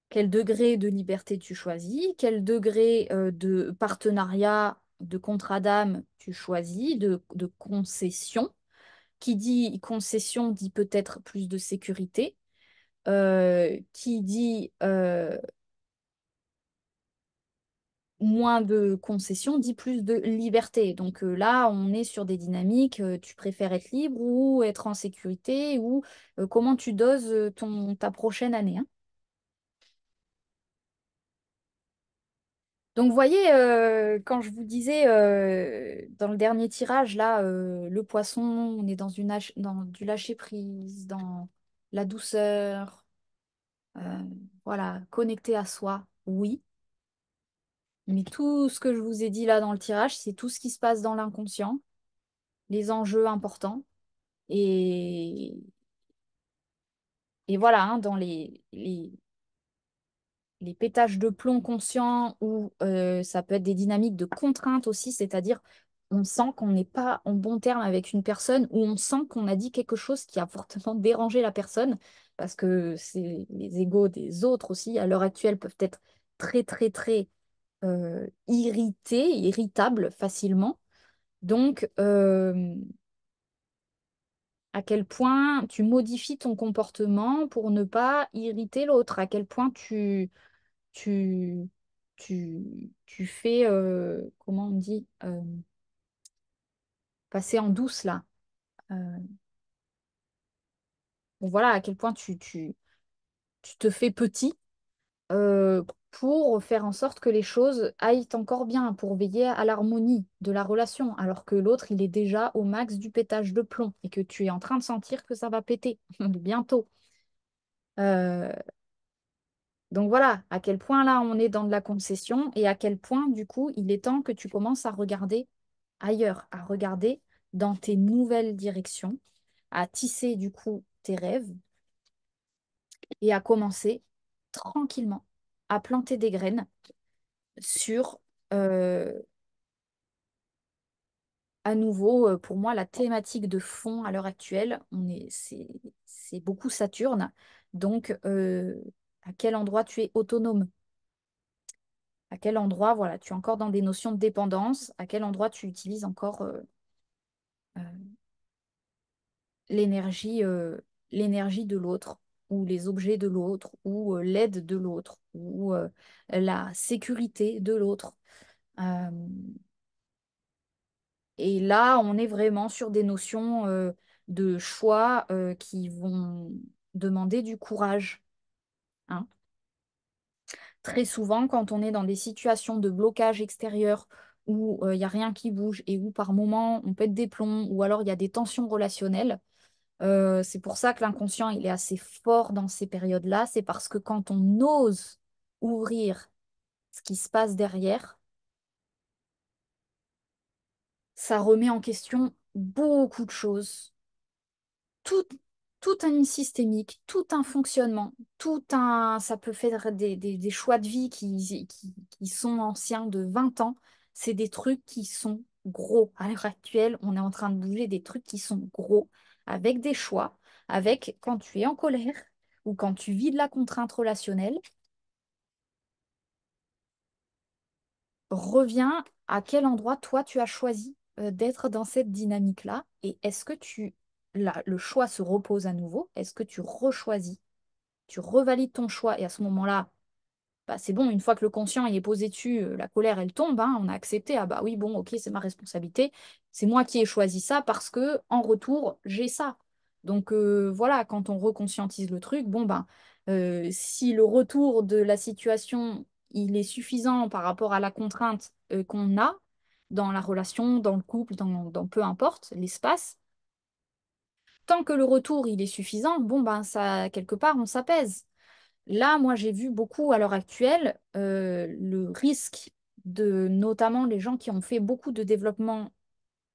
Quel degré de liberté tu choisis, quel degré de partenariat, de contrat d'âme tu choisis, de concession. Qui dit concession dit peut-être plus de sécurité. Qui dit moins de concession dit plus de liberté. Donc là, on est sur des dynamiques, tu préfères être libre ou être en sécurité ou comment tu doses ta prochaine année, hein. Donc, vous voyez, quand je vous disais dans le dernier tirage, là, le poisson, on est dans du lâcher-prise, dans la douceur, euh, voilà, connecté à soi, oui. Mais tout ce que je vous ai dit là dans le tirage, c'est tout ce qui se passe dans l'inconscient, les enjeux importants. Et, et voilà, hein, dans les pétages de plomb conscients ou ça peut être des dynamiques de contrainte aussi, c'est-à-dire on sent qu'on n'est pas en bon terme avec une personne ou on sent qu'on a dit quelque chose qui a fortement dérangé la personne parce que c'est les égos des autres aussi à l'heure actuelle peuvent être très très très irrités, irritables facilement. Donc à quel point tu modifies ton comportement pour ne pas irriter l'autre, à quel point tu, tu fais, comment on dit, passer en douce là. Euh, bon, voilà à quel point tu te fais petit pour faire en sorte que les choses aillent encore bien, pour veiller à l'harmonie de la relation, alors que l'autre, il est déjà au max du pétage de plomb et que tu es en train de sentir que ça va péter bientôt. Euh, Donc voilà, à quel point là on est dans de la concession et à quel point du coup il est temps que tu commences à regarder ailleurs, à regarder dans tes nouvelles directions, à tisser du coup tes rêves et à commencer tranquillement à planter des graines sur euh, à nouveau pour moi la thématique de fond à l'heure actuelle, c'est beaucoup Saturne. Donc à quel endroit tu es autonome? À quel endroit, voilà, tu es encore dans des notions de dépendance, à quel endroit tu utilises encore euh, l'énergie l'énergie de l'autre, ou les objets de l'autre, ou l'aide de l'autre, ou la sécurité de l'autre. Euh, et là, on est vraiment sur des notions de choix qui vont demander du courage, hein. Très souvent, quand on est dans des situations de blocage extérieur où il n'y a rien qui bouge et où par moment on pète des plombs ou alors il y a des tensions relationnelles, c'est pour ça que l'inconscient il est assez fort dans ces périodes-là. C'est parce que quand on ose ouvrir ce qui se passe derrière, ça remet en question beaucoup de choses, tout, tout un systémique, tout un fonctionnement, ça peut faire des choix de vie qui sont anciens de 20 ans. C'est des trucs qui sont gros. À l'heure actuelle, on est en train de bouger des trucs qui sont gros, avec des choix, avec quand tu es en colère ou quand tu vis de la contrainte relationnelle, reviens à quel endroit toi tu as choisi d'être dans cette dynamique-là et est-ce que le choix se repose à nouveau? Est-ce que tu rechoisis, tu revalides ton choix et à ce moment-là, bah, c'est bon, une fois que le conscient il est posé dessus, la colère elle tombe, hein, on a accepté, ah bah oui, bon, ok, c'est ma responsabilité, c'est moi qui ai choisi ça parce que en retour, j'ai ça. Donc voilà, quand on reconscientise le truc, bon ben, si le retour de la situation il est suffisant par rapport à la contrainte qu'on a dans la relation, dans le couple, dans peu importe l'espace, tant que le retour il est suffisant, bon ben ça quelque part on s'apaise. Là, moi, j'ai vu beaucoup à l'heure actuelle le risque de notamment les gens qui ont fait beaucoup de développement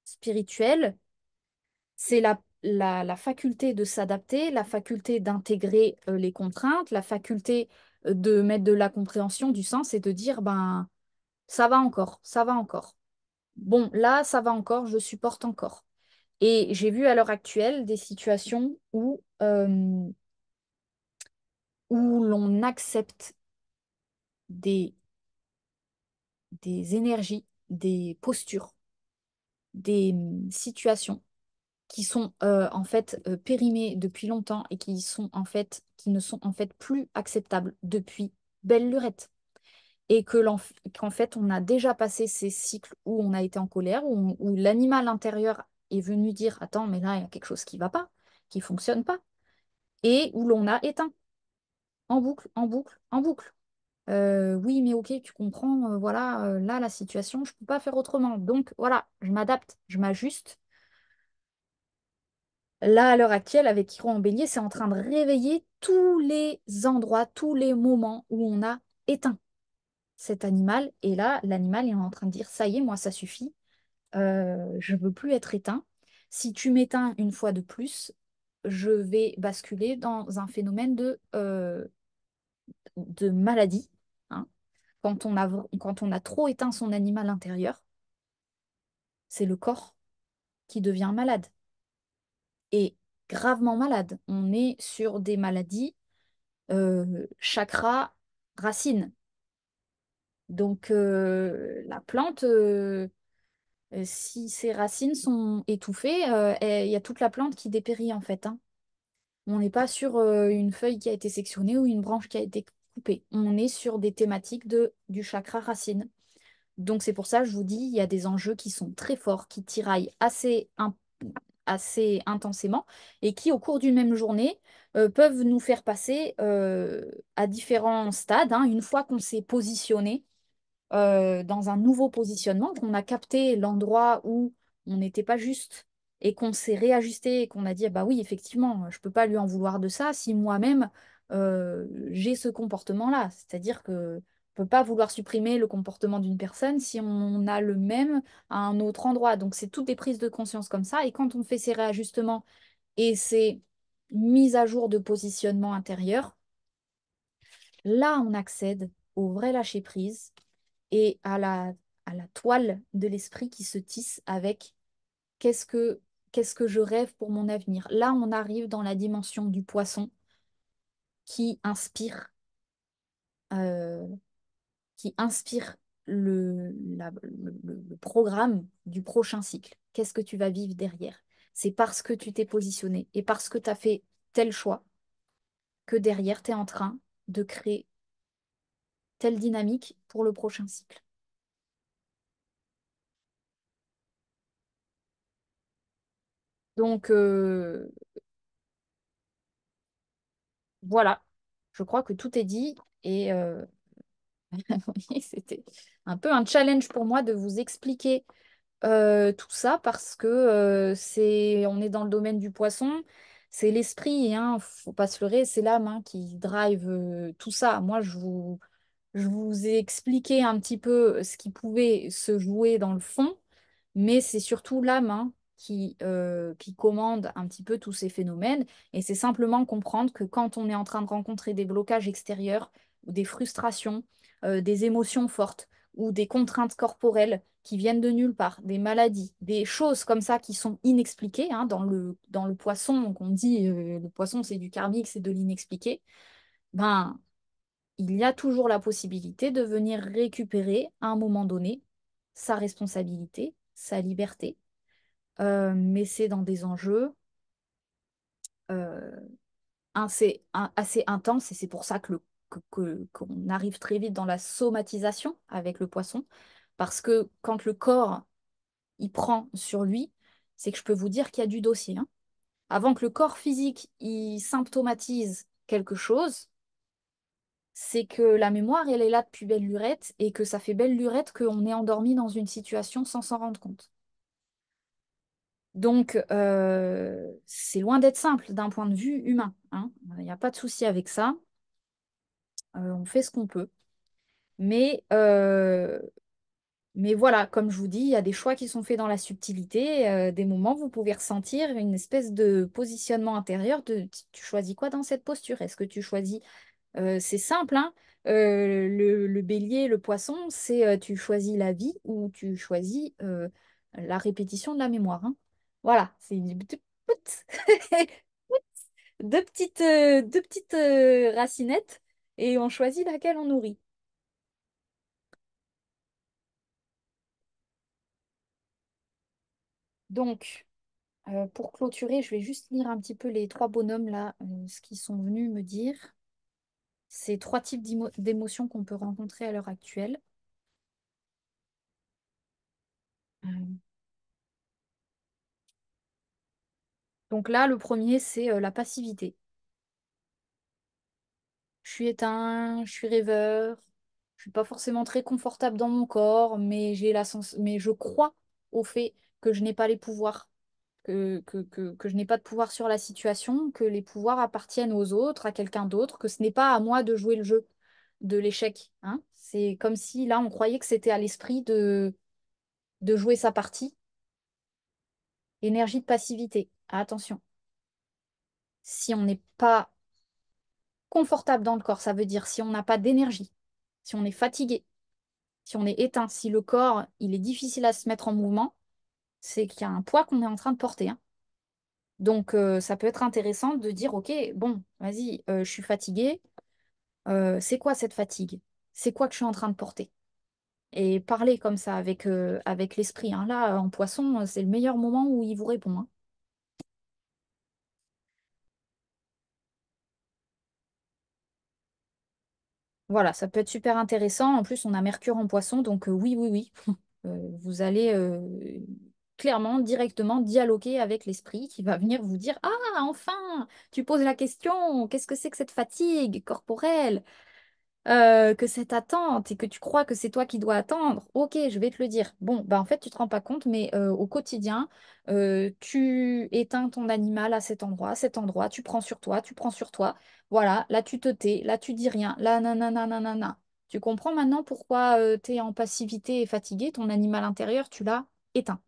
spirituel, c'est la faculté de s'adapter, la faculté d'intégrer les contraintes, la faculté de mettre de la compréhension, du sens et de dire, ben, ça va encore, ça va encore. Bon, là, ça va encore, je supporte encore. Et j'ai vu à l'heure actuelle des situations où l'on accepte des des énergies, des postures, des situations qui sont en fait périmées depuis longtemps et qui ne sont en fait plus acceptables depuis belle lurette. Et qu'en fait, on a déjà passé ces cycles où on a été en colère, où l'animal intérieur est venu dire, attends, mais là, il y a quelque chose qui va pas, qui fonctionne pas, et où l'on a éteint en boucle, en boucle, en boucle. Oui, mais ok, tu comprends, voilà, là, la situation, je peux pas faire autrement. Donc, voilà, je m'adapte, je m'ajuste. Là, à l'heure actuelle, avec Chiron en bélier, c'est en train de réveiller tous les endroits, tous les moments où on a éteint cet animal. Et là, l'animal est en train de dire, ça y est, moi, ça suffit, je veux plus être éteint. Si tu m'éteins une fois de plus, je vais basculer dans un phénomène de maladie, hein. Quand on a trop éteint son animal intérieur, c'est le corps qui devient malade et gravement malade. On est sur des maladies chakra racine. Donc la plante, si ses racines sont étouffées, il y a toute la plante qui dépérit en fait, hein. On n'est pas sur une feuille qui a été sectionnée ou une branche qui a été coupée. On est sur des thématiques du chakra racine. Donc c'est pour ça que je vous dis, il y a des enjeux qui sont très forts, qui tiraillent assez intensément et qui, au cours d'une même journée, peuvent nous faire passer à différents stades, hein. Une fois qu'on s'est positionné dans un nouveau positionnement, qu'on a capté l'endroit où on n'était pas juste et qu'on s'est réajusté et qu'on a dit, ah bah oui, effectivement, je ne peux pas lui en vouloir de ça si moi-même j'ai ce comportement-là. C'est-à-dire que on ne peut pas vouloir supprimer le comportement d'une personne si on a le même à un autre endroit. Donc, c'est toutes des prises de conscience comme ça. Et quand on fait ces réajustements et ces mises à jour de positionnement intérieur, là, on accède au vrai lâcher-prise et à la toile de l'esprit qui se tisse avec qu'est-ce que, qu'est-ce que je rêve pour mon avenir. Là, on arrive dans la dimension du poisson qui inspire, euh, qui inspire le programme du prochain cycle. Qu'est-ce que tu vas vivre derrière? C'est parce que tu t'es positionné et parce que tu as fait tel choix que derrière, tu es en train de créer telle dynamique pour le prochain cycle. Donc, voilà, je crois que tout est dit et oui, c'était un peu un challenge pour moi de vous expliquer tout ça parce que on est dans le domaine du poisson, c'est l'esprit, hein, faut pas se leurrer, c'est l'âme hein, qui drive tout ça. Moi, je vous ai expliqué un petit peu ce qui pouvait se jouer dans le fond, mais c'est surtout l'âme hein, qui commande un petit peu tous ces phénomènes. Et c'est simplement comprendre que quand on est en train de rencontrer des blocages extérieurs, ou des frustrations, des émotions fortes, ou des contraintes corporelles qui viennent de nulle part, des maladies, des choses comme ça qui sont inexpliquées hein, dans le poisson, donc on dit le poisson c'est du karmique, c'est de l'inexpliqué, ben il y a toujours la possibilité de venir récupérer à un moment donné sa responsabilité, sa liberté, mais c'est dans des enjeux euh, assez intenses et c'est pour ça qu'on arrive très vite dans la somatisation avec le poisson, parce que quand le corps il prend sur lui, c'est que je peux vous dire qu'il y a du dossier, hein. Avant que le corps physique il symptomatise quelque chose, c'est que la mémoire, elle est là depuis belle lurette et que ça fait belle lurette qu'on est endormi dans une situation sans s'en rendre compte. Donc, c'est loin d'être simple d'un point de vue humain, hein. Il n'y a pas de souci avec ça. On fait ce qu'on peut. Mais, euh, mais voilà, comme je vous dis, il y a des choix qui sont faits dans la subtilité. Des moments, vous pouvez ressentir une espèce de positionnement intérieur de tu choisis quoi dans cette posture? Est-ce que tu choisis c'est simple, hein. Le bélier, le poisson, c'est tu choisis la vie ou tu choisis la répétition de la mémoire, hein. Voilà, c'est deux petites racinettes et on choisit laquelle on nourrit. Donc, pour clôturer, je vais juste lire un petit peu les trois bonhommes là, ce qu'ils sont venus me dire. Ces trois types d'émotions qu'on peut rencontrer à l'heure actuelle. Euh, Donc là, le premier, c'est la passivité. Je suis éteint, je suis rêveur, je suis pas forcément très confortable dans mon corps, mais mais je crois au fait que je n'ai pas les pouvoirs, que je n'ai pas de pouvoir sur la situation, que les pouvoirs appartiennent aux autres, à quelqu'un d'autre, que ce n'est pas à moi de jouer le jeu de l'échec, hein. C'est comme si là, on croyait que c'était à l'esprit de jouer sa partie. Énergie de passivité. Attention, si on n'est pas confortable dans le corps, ça veut dire si on n'a pas d'énergie, si on est fatigué, si on est éteint, si le corps, il est difficile à se mettre en mouvement, c'est qu'il y a un poids qu'on est en train de porter, hein. Donc, ça peut être intéressant de dire, OK, bon, vas-y, je suis fatiguée. C'est quoi cette fatigue? C'est quoi que je suis en train de porter? Et parler comme ça avec l'esprit, hein. Là, en poisson, c'est le meilleur moment où il vous répond, hein. Voilà, ça peut être super intéressant. En plus, on a Mercure en poisson, donc oui, oui, oui. Vous allez clairement, directement dialoguer avec l'esprit qui va venir vous dire, ah, enfin, tu poses la question, qu'est-ce que c'est que cette fatigue corporelle, que cette attente et que tu crois que c'est toi qui dois attendre? Ok, je vais te le dire. Bon, bah en fait, tu te rends pas compte, mais au quotidien, tu éteins ton animal à cet endroit, tu prends sur toi, tu prends sur toi. Voilà, là tu te tais, là tu dis rien, là nanana nanana. Tu comprends maintenant pourquoi tu es en passivité et fatigué, ton animal intérieur, tu l'as éteint.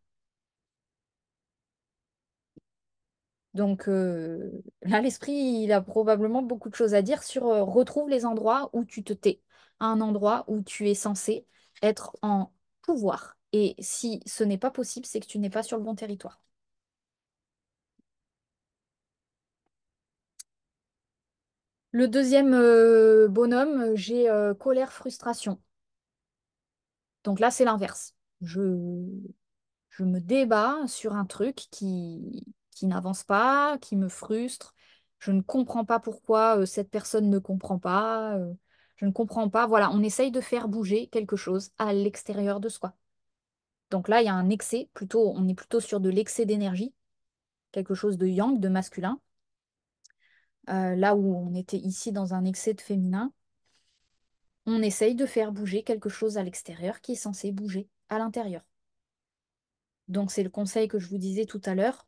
Donc là, l'esprit, il a probablement beaucoup de choses à dire sur retrouve les endroits où tu te tais, un endroit où tu es censé être en pouvoir. Et si ce n'est pas possible, c'est que tu n'es pas sur le bon territoire. Le deuxième bonhomme, j'ai colère, frustration. Donc là, c'est l'inverse. Je me débats sur un truc qui n'avance pas, qui me frustre. Je ne comprends pas pourquoi cette personne ne comprend pas. Je ne comprends pas. Voilà, on essaye de faire bouger quelque chose à l'extérieur de soi. Donc là, il y a un excès, plutôt, on est plutôt sur de l'excès d'énergie, quelque chose de yang, de masculin. Là où on était ici dans un excès de féminin, on essaye de faire bouger quelque chose à l'extérieur qui est censé bouger à l'intérieur. Donc c'est le conseil que je vous disais tout à l'heure.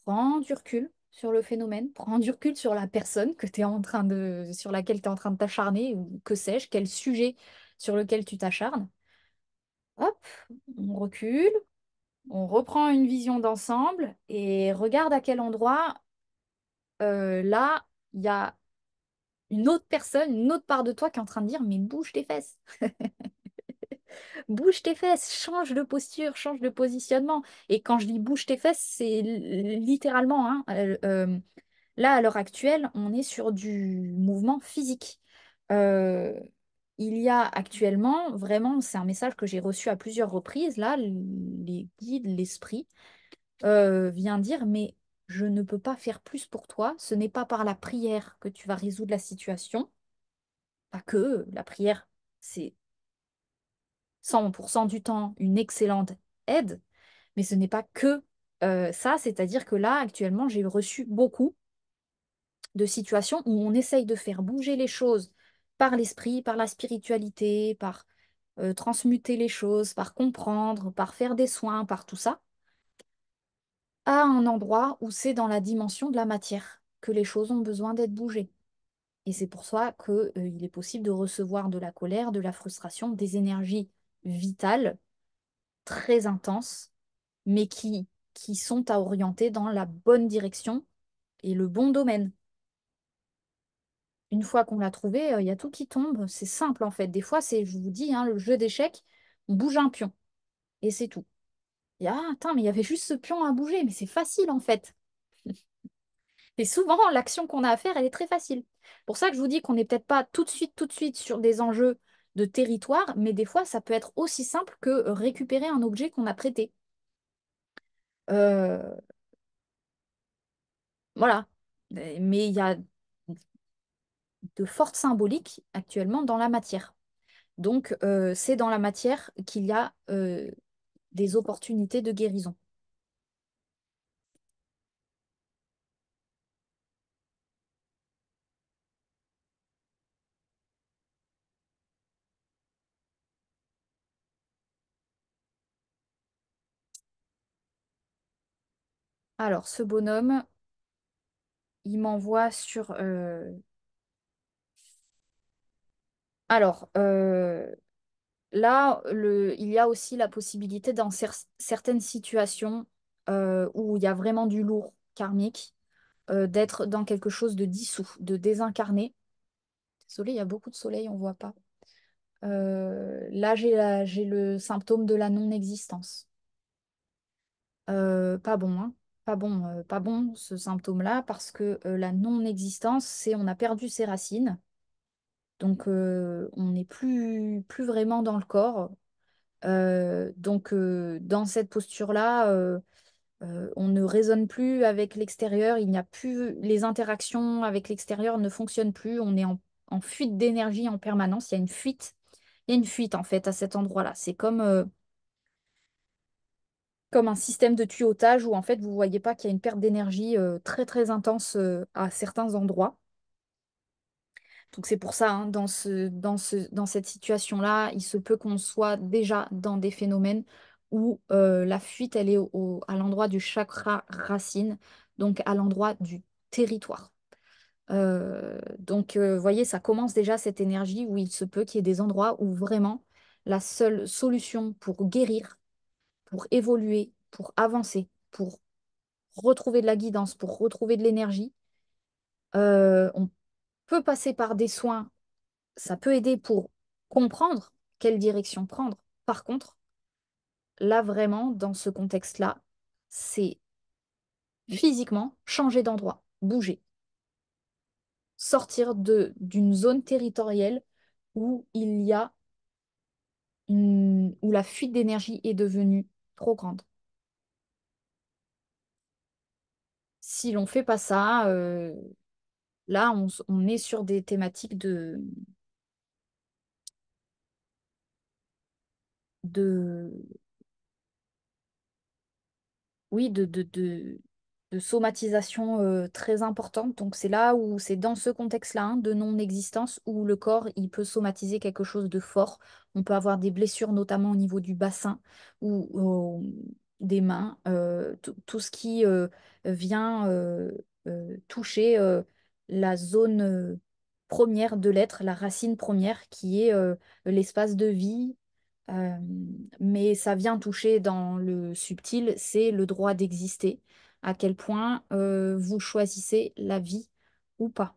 Prends du recul sur le phénomène, prends du recul sur la personne sur laquelle tu es en train de t'acharner, ou que sais-je, quel sujet sur lequel tu t'acharnes. Hop, on recule, on reprend une vision d'ensemble et regarde à quel endroit, là, il y a une autre personne, une autre part de toi qui est en train de dire, mais bouge tes fesses, bouge tes fesses, change de posture, change de positionnement. Et quand je dis bouge tes fesses, c'est littéralement, hein, là, à l'heure actuelle, on est sur du mouvement physique. Euh, Il y a actuellement, vraiment, c'est un message que j'ai reçu à plusieurs reprises, là, les guides, l'esprit, vient dire, mais je ne peux pas faire plus pour toi, ce n'est pas par la prière que tu vas résoudre la situation, pas que la prière, c'est 100% du temps une excellente aide, mais ce n'est pas que ça, c'est-à-dire que là, actuellement, j'ai reçu beaucoup de situations où on essaye de faire bouger les choses par l'esprit, par la spiritualité, par transmuter les choses, par comprendre, par faire des soins, par tout ça, à un endroit où c'est dans la dimension de la matière que les choses ont besoin d'être bougées. Et c'est pour ça que, il est possible de recevoir de la colère, de la frustration, des énergies vitales très intenses, mais qui sont à orienter dans la bonne direction et le bon domaine. Une fois qu'on l'a trouvé, il y a tout qui tombe. C'est simple en fait. Des fois, c'est, je vous dis, hein, le jeu d'échecs, on bouge un pion et c'est tout. Et, ah, attends, mais il y avait juste ce pion à bouger, mais c'est facile en fait. Et souvent, l'action qu'on a à faire, elle est très facile. Pour ça que je vous dis qu'on n'est peut-être pas tout de suite sur des enjeux de territoire, mais des fois, ça peut être aussi simple que récupérer un objet qu'on a prêté. Euh, voilà. Mais il y a de fortes symboliques actuellement dans la matière. Donc, c'est dans la matière qu'il y a des opportunités de guérison. Alors, ce bonhomme, il m'envoie sur... Alors, là, il y a aussi la possibilité dans certaines situations où il y a vraiment du lourd karmique, d'être dans quelque chose de dissous, de désincarné. Désolée, il y a beaucoup de soleil, on ne voit pas. Là, j'ai le symptôme de la non-existence. Pas bon, hein. Pas bon ce symptôme-là, parce que la non-existence, c'est on a perdu ses racines, donc on n'est plus vraiment dans le corps. Donc dans cette posture-là, on ne résonne plus avec l'extérieur, il n'y a plus, les interactions avec l'extérieur ne fonctionnent plus, on est en fuite d'énergie en permanence, il y a une fuite en fait à cet endroit-là. C'est comme un système de tuyautage où en fait vous voyez pas qu'il y a une perte d'énergie très très intense à certains endroits. Donc c'est pour ça, hein, dans cette situation-là, il se peut qu'on soit déjà dans des phénomènes où la fuite, elle est à l'endroit du chakra racine, donc à l'endroit du territoire. Donc, vous voyez, ça commence déjà cette énergie où il se peut qu'il y ait des endroits où vraiment la seule solution pour guérir, pour évoluer, pour avancer, pour retrouver de la guidance, pour retrouver de l'énergie, on peut passer par des soins, ça peut aider pour comprendre quelle direction prendre. Par contre, là vraiment, dans ce contexte-là, c'est physiquement changer d'endroit, bouger, sortir d'une zone territoriale où il y a où la fuite d'énergie est devenue trop grande. Si l'on fait pas ça, là, on est sur des thématiques de, oui, de somatisation très importante. Donc c'est là où c'est dans ce contexte-là, hein, de non-existence, où le corps il peut somatiser quelque chose de fort. On peut avoir des blessures, notamment au niveau du bassin ou des mains, tout ce qui vient toucher la zone première de l'être, la racine première, qui est l'espace de vie. Euh, mais ça vient toucher dans le subtil, c'est le droit d'exister, à quel point vous choisissez la vie ou pas.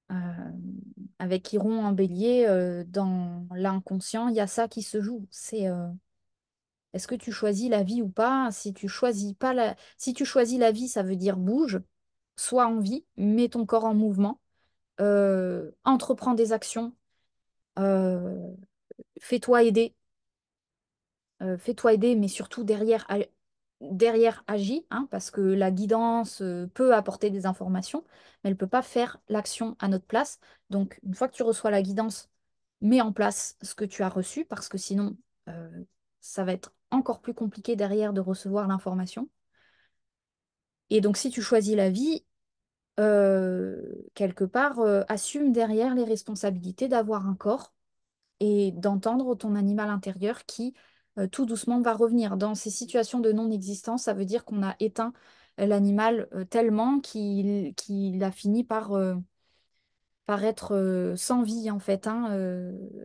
Euh, avec Chiron en bélier, dans l'inconscient, il y a ça qui se joue. C'est est-ce que tu choisis la vie ou pas? Si tu choisis pas si tu choisis la vie, ça veut dire bouge, sois en vie, mets ton corps en mouvement, entreprends des actions, Euh, fais-toi aider. Fais-toi aider, mais surtout derrière agis, hein, parce que la guidance peut apporter des informations, mais elle ne peut pas faire l'action à notre place. Donc, une fois que tu reçois la guidance, mets en place ce que tu as reçu, parce que sinon, euh, ça va être encore plus compliqué derrière de recevoir l'information. Et donc, si tu choisis la vie, quelque part, assume derrière les responsabilités d'avoir un corps et d'entendre ton animal intérieur qui, tout doucement, va revenir. Dans ces situations de non-existence, ça veut dire qu'on a éteint l'animal tellement qu'il a fini par être sans vie, en fait, hein,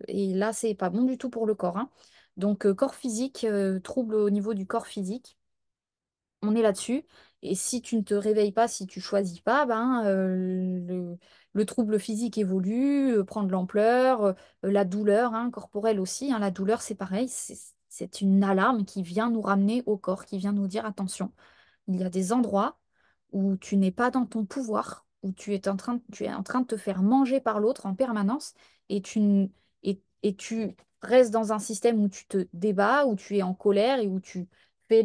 et là, c'est pas bon du tout pour le corps, hein. Donc, corps physique, trouble au niveau du corps physique, on est là-dessus. Et si tu ne te réveilles pas, si tu choisis pas, ben, le trouble physique évolue, prend de l'ampleur, la douleur, hein, corporelle aussi, hein. La douleur, c'est pareil, c'est une alarme qui vient nous ramener au corps, qui vient nous dire attention. Il y a des endroits où tu n'es pas dans ton pouvoir, où tu es en train de te faire manger par l'autre en permanence et tu restes dans un système où tu te débats, où tu es en colère et où tu fais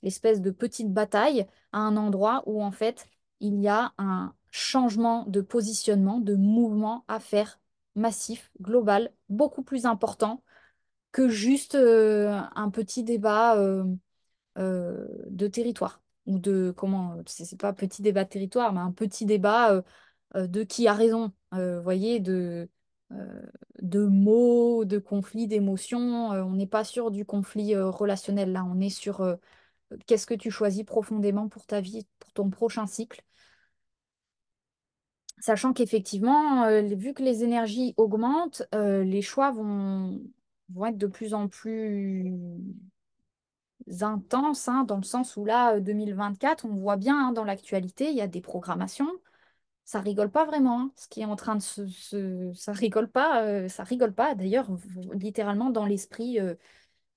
l'espèce de petite bataille à un endroit où en fait il y a un changement de positionnement, de mouvement à faire massif, global, beaucoup plus important que juste un petit débat. De territoire ou de comment c'est pas petit débat de territoire mais un petit débat de qui a raison voyez euh, de mots de conflits d'émotions on n'est pas sur du conflit relationnel là on est sur qu'est-ce que tu choisis profondément pour ta vie pour ton prochain cycle sachant qu'effectivement vu que les énergies augmentent les choix vont être de plus en plus intenses, hein, dans le sens où là, 2024, on voit bien hein, dans l'actualité, il y a des programmations. Ça rigole pas vraiment, hein, ce qui est en train de ça rigole pas, ça rigole pas. D'ailleurs, littéralement dans l'esprit,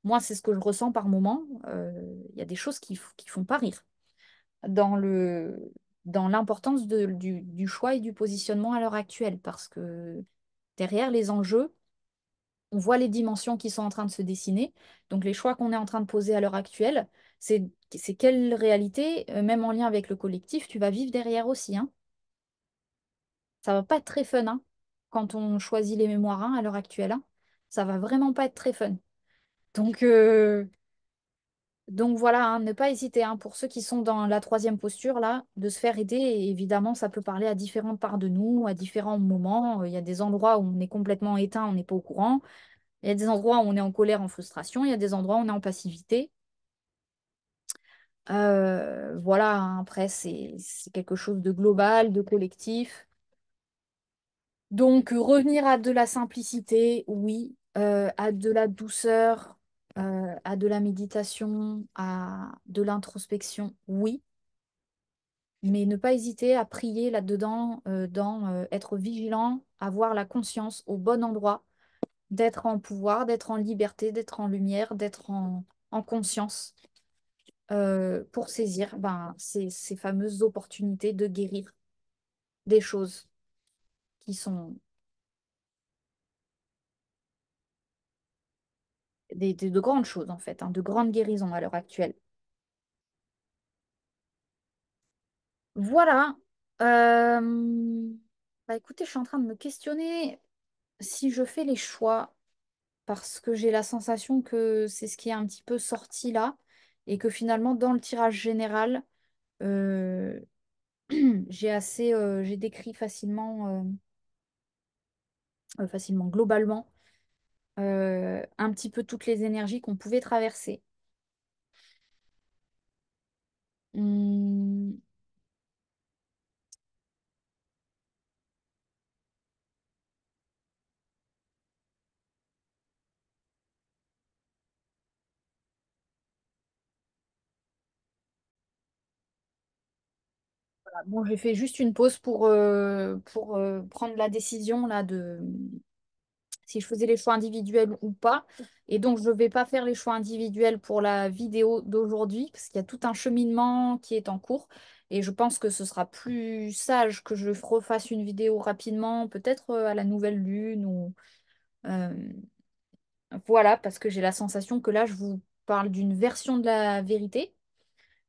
moi, c'est ce que je ressens par moment. Il y a des choses qui font pas rire dans dans l'importance du choix et du positionnement à l'heure actuelle, parce que derrière les enjeux, on voit les dimensions qui sont en train de se dessiner. Donc les choix qu'on est en train de poser à l'heure actuelle, c'est quelle réalité, même en lien avec le collectif, tu vas vivre derrière aussi, hein. Ça va pas être très fun, hein, quand on choisit les mémoires hein, à l'heure actuelle, hein. Ça va vraiment pas être très fun. Donc, euh, donc voilà, hein, ne pas hésiter, hein, pour ceux qui sont dans la troisième posture, là, de se faire aider. Et évidemment, ça peut parler à différentes parts de nous, à différents moments. Il y a des endroits où on est complètement éteint, on n'est pas au courant. Il y a des endroits où on est en colère, en frustration. Il y a des endroits où on est en passivité. Voilà, hein, après, c'est quelque chose de global, de collectif. Donc, revenir à de la simplicité, oui. À de la douceur, à de la méditation, à de l'introspection, oui. Mais ne pas hésiter à prier là-dedans, dans être vigilant, avoir la conscience au bon endroit, d'être en pouvoir, d'être en liberté, d'être en lumière, d'être en conscience pour saisir ben, ces fameuses opportunités de guérir des choses qui sont de grandes choses en fait, hein, de grandes guérisons à l'heure actuelle. Voilà. Bah, écoutez, je suis en train de me questionner si je fais les choix parce que j'ai la sensation que c'est ce qui est un petit peu sorti là et que finalement dans le tirage général, euh, j'ai décrit facilement, globalement, un petit peu toutes les énergies qu'on pouvait traverser. Hum, voilà. Bon, j'ai fait juste une pause pour prendre la décision là de si je faisais les choix individuels ou pas. Et donc, je ne vais pas faire les choix individuels pour la vidéo d'aujourd'hui, parce qu'il y a tout un cheminement qui est en cours. Et je pense que ce sera plus sage que je refasse une vidéo rapidement, peut-être à la nouvelle lune ou Euh, voilà, parce que j'ai la sensation que là, je vous parle d'une version de la vérité,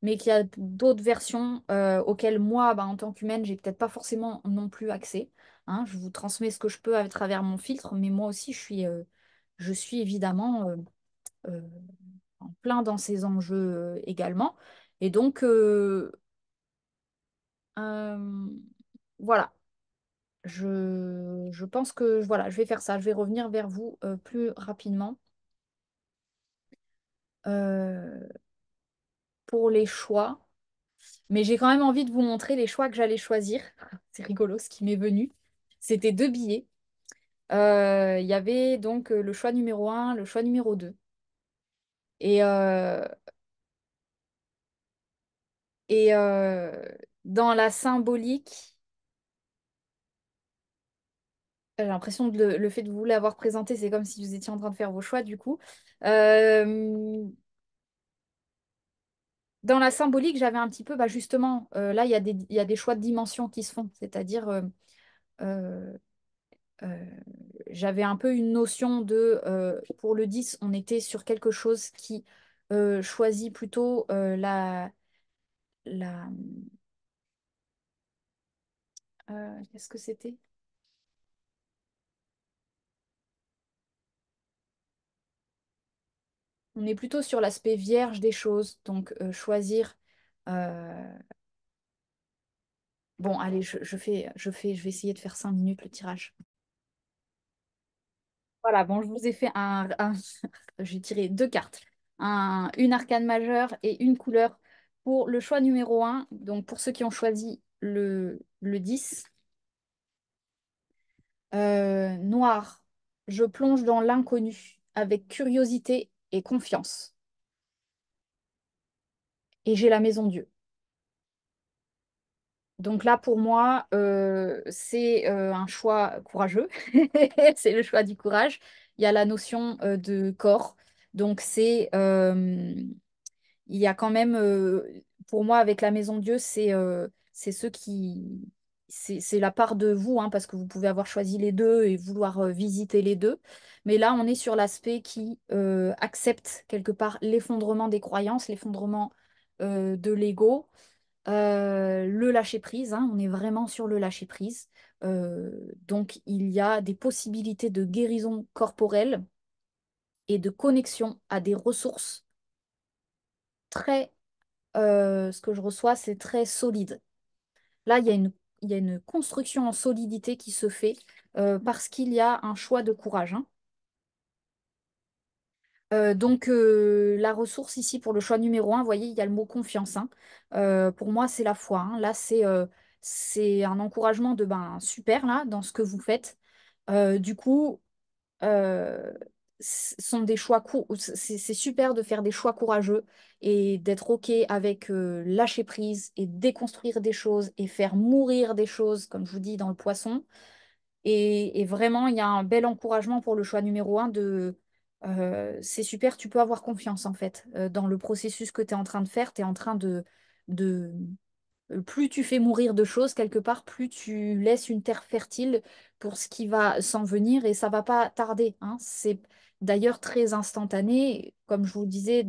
mais qu'il y a d'autres versions auxquelles moi, bah, en tant qu'humaine, j'ai peut-être pas forcément non plus accès. Hein. Je vous transmets ce que je peux à travers mon filtre, mais moi aussi, je suis évidemment euh, en plein dans ces enjeux également. Et donc, euh, voilà, je pense que voilà, je vais faire ça. Je vais revenir vers vous plus rapidement euh, pour les choix. Mais j'ai quand même envie de vous montrer les choix que j'allais choisir. C'est rigolo ce qui m'est venu. C'était deux billets. Il y avait donc le choix numéro un, le choix numéro 2. Et, euh, et dans la symbolique, j'ai l'impression que le fait de vous l'avoir présenté, c'est comme si vous étiez en train de faire vos choix du coup. Euh, Dans la symbolique, j'avais un petit peu, bah justement, là, il y a des choix de dimension qui se font. C'est-à-dire, euh, euh, j'avais un peu une notion de, pour le 10 on était sur quelque chose qui choisit plutôt la qu'est-ce que c'était? On est plutôt sur l'aspect vierge des choses. Donc, choisir. euh, Bon, allez, je vais essayer de faire 5 minutes le tirage. Voilà, bon, je vous ai fait j'ai tiré deux cartes. Une arcane majeure et une couleur pour le choix numéro un. Donc, pour ceux qui ont choisi le 10, noir, je plonge dans l'inconnu avec curiosité et confiance. Et j'ai la maison Dieu. Donc là, pour moi, c'est un choix courageux. C'est le choix du courage. Il y a la notion de corps. Donc il y a quand même, pour moi, avec la Maison Dieu, c'est ceux qui... C'est la part de vous, hein, parce que vous pouvez avoir choisi les deux et vouloir visiter les deux. Mais là, on est sur l'aspect qui accepte quelque part l'effondrement des croyances, l'effondrement de l'ego, le lâcher-prise, hein, on est vraiment sur le lâcher-prise. Donc, il y a des possibilités de guérison corporelle et de connexion à des ressources très, ce que je reçois, c'est très solide. Là, il y a une construction en solidité qui se fait parce qu'il y a un choix de courage. Hein. La ressource ici pour le choix numéro un, vous voyez, il y a le mot confiance. Hein. Pour moi, c'est la foi. Hein. Là, c'est un encouragement de ben, super là, dans ce que vous faites. Du coup, ce sont des choix c'est super de faire des choix courageux et d'être OK avec lâcher prise et déconstruire des choses et faire mourir des choses, comme je vous dis, dans le poisson. Et vraiment, il y a un bel encouragement pour le choix numéro un de c'est super, tu peux avoir confiance en fait dans le processus que tu es en train de faire. Tu es en train de plus tu fais mourir de choses quelque part, plus tu laisses une terre fertile pour ce qui va s'en venir et ça va pas tarder. Hein. C'est d'ailleurs très instantané, comme je vous le disais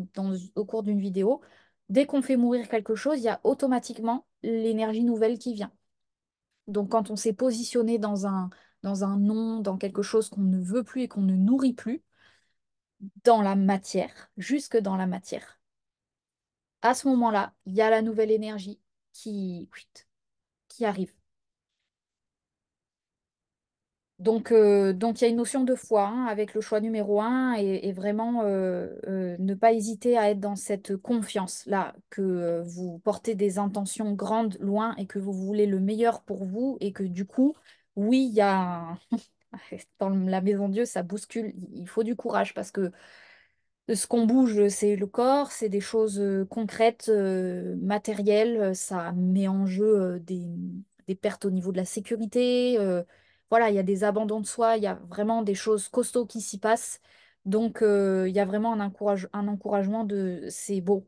au cours d'une vidéo. Dès qu'on fait mourir quelque chose, il y a automatiquement l'énergie nouvelle qui vient. Donc, quand on s'est positionné dans un non, dans quelque chose qu'on ne veut plus et qu'on ne nourrit plus, dans la matière, jusque dans la matière, à ce moment-là, il y a la nouvelle énergie qui arrive. Donc, il y a une notion de foi hein, avec le choix numéro un et vraiment ne pas hésiter à être dans cette confiance-là, que vous portez des intentions grandes, loin et que vous voulez le meilleur pour vous et que du coup, oui, il y a dans la maison Dieu, ça bouscule. Il faut du courage parce que ce qu'on bouge, c'est le corps, c'est des choses concrètes, matérielles. Ça met en jeu des pertes au niveau de la sécurité. Voilà, il y a des abandons de soi, il y a vraiment des choses costauds qui s'y passent. Donc, il y a vraiment un encouragement de c'est beau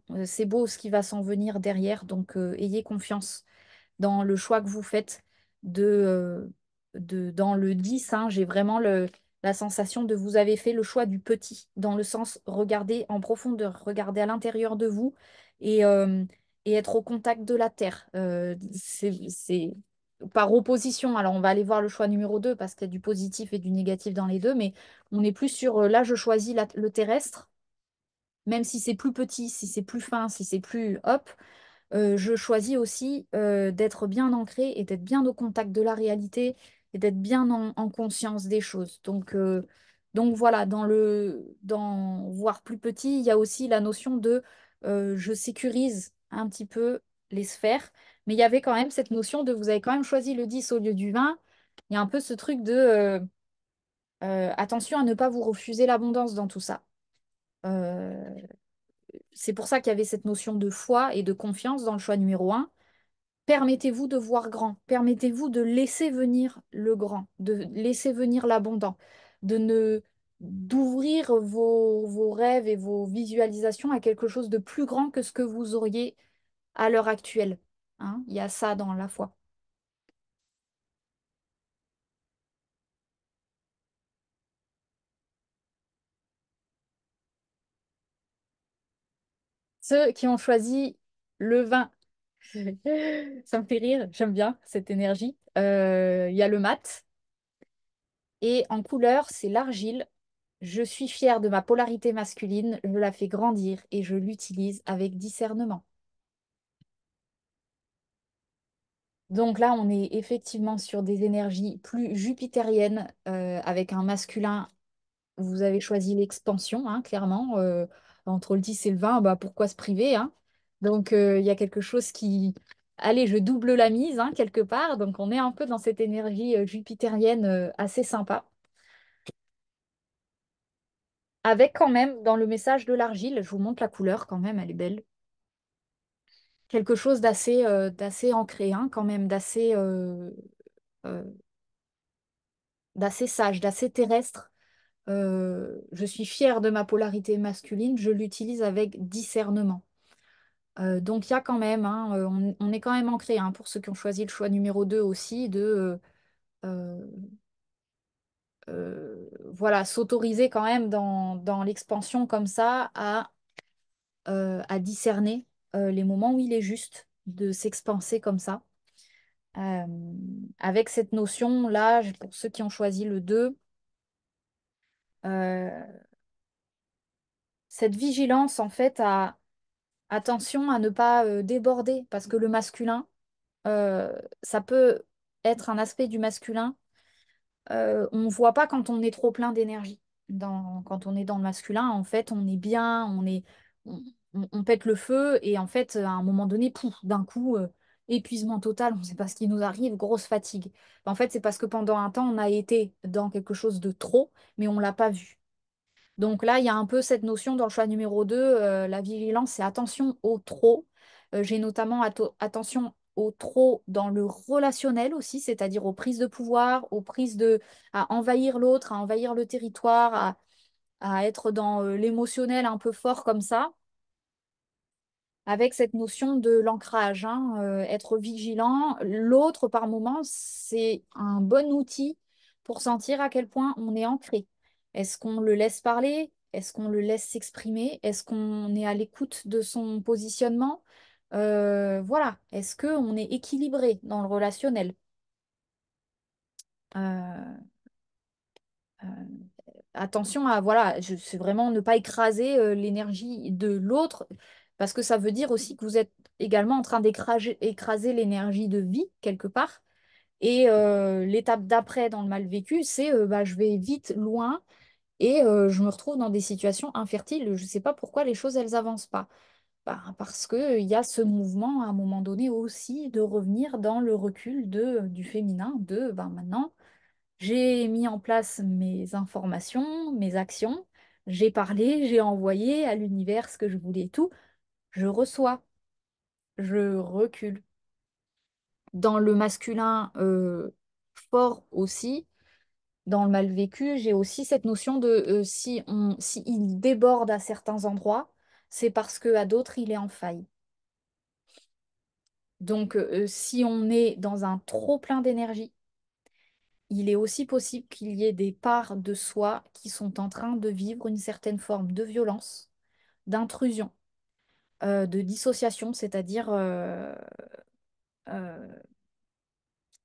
ce qui va s'en venir derrière. Donc, ayez confiance dans le choix que vous faites dans le 10, hein, j'ai vraiment la sensation de vous avez fait le choix du petit, dans le sens regarder en profondeur, regarder à l'intérieur de vous et, euh, et être au contact de la terre. C'est par opposition. Alors, on va aller voir le choix numéro 2 parce qu'il y a du positif et du négatif dans les deux, mais on est plus sur là, je choisis le terrestre, même si c'est plus petit, si c'est plus fin, si c'est plus hop. Je choisis aussi d'être bien ancrée et d'être bien au contact de la réalité et d'être bien en conscience des choses. Donc voilà, dans voir plus petit, il y a aussi la notion de je sécurise un petit peu les sphères, mais il y avait quand même cette notion de vous avez quand même choisi le 10 au lieu du 20. Il y a un peu ce truc de attention à ne pas vous refuser l'abondance dans tout ça. Euh, c'est pour ça qu'il y avait cette notion de foi et de confiance dans le choix numéro 1. Permettez-vous de voir grand, permettez-vous de laisser venir le grand, de laisser venir l'abondant, de ne d'ouvrir vos rêves et vos visualisations à quelque chose de plus grand que ce que vous auriez à l'heure actuelle. Hein, il y a ça dans la foi. Ceux qui ont choisi le vin, ça me fait rire, j'aime bien cette énergie. Il y a le mat et en couleur, c'est l'argile. Je suis fière de ma polarité masculine, je la fais grandir et je l'utilise avec discernement. Donc là, on est effectivement sur des énergies plus jupitériennes, avec un masculin. Vous avez choisi l'expansion, hein, clairement. Entre le 10 et le 20, bah, pourquoi se priver, hein. Donc il y a quelque chose qui... Allez, je double la mise, hein, quelque part. Donc on est un peu dans cette énergie jupitérienne assez sympa. Avec quand même, dans le message de l'argile, je vous montre la couleur quand même, elle est belle. Quelque chose d'assez ancré, hein, quand même, euh, d'assez sage, d'assez terrestre. Je suis fière de ma polarité masculine, je l'utilise avec discernement. Donc il y a quand même, hein, on est quand même ancré, hein, pour ceux qui ont choisi le choix numéro 2 aussi, de euh, voilà, s'autoriser quand même dans l'expansion comme ça à discerner les moments où il est juste de s'expanser comme ça. Euh, avec cette notion-là, pour ceux qui ont choisi le 2, euh, cette vigilance, en fait, attention à ne pas déborder, parce que le masculin, ça peut être un aspect du masculin. On ne voit pas quand on est trop plein d'énergie. Quand on est dans le masculin, en fait, on est bien, on pète le feu, et en fait, à un moment donné, pouf, d'un coup, épuisement total, on ne sait pas ce qui nous arrive, grosse fatigue. En fait, c'est parce que pendant un temps, on a été dans quelque chose de trop, mais on ne l'a pas vu. Donc là, il y a un peu cette notion dans le choix numéro 2, la vigilance, c'est attention au trop. J'ai notamment attention au trop dans le relationnel aussi, c'est-à-dire aux prises de pouvoir, à envahir l'autre, à envahir le territoire, à être dans l'émotionnel un peu fort comme ça, avec cette notion de l'ancrage, hein, être vigilant. L'autre, par moment, c'est un bon outil pour sentir à quel point on est ancré. Est-ce qu'on le laisse parler? Est-ce qu'on le laisse s'exprimer? Est-ce qu'on est à l'écoute de son positionnement? Voilà. Est-ce qu'on est équilibré dans le relationnel? Euh, euh, Attention à, voilà, c'est vraiment ne pas écraser l'énergie de l'autre, parce que ça veut dire aussi que vous êtes également en train écraser l'énergie de vie quelque part. Et l'étape d'après dans le mal vécu, c'est bah, je vais vite loin et je me retrouve dans des situations infertiles. Je ne sais pas pourquoi les choses, elles avancent pas. Bah, parce qu'il y a ce mouvement à un moment donné aussi de revenir dans le recul du féminin, de bah, maintenant. J'ai mis en place mes informations, mes actions, j'ai parlé, j'ai envoyé à l'univers ce que je voulais et tout. Je reçois, je recule. Dans le masculin fort aussi, dans le mal vécu, j'ai aussi cette notion de si il déborde à certains endroits, c'est parce que à d'autres, il est en faille. Donc, si on est dans un trop plein d'énergie, il est aussi possible qu'il y ait des parts de soi qui sont en train de vivre une certaine forme de violence, d'intrusion, de dissociation, c'est-à-dire euh,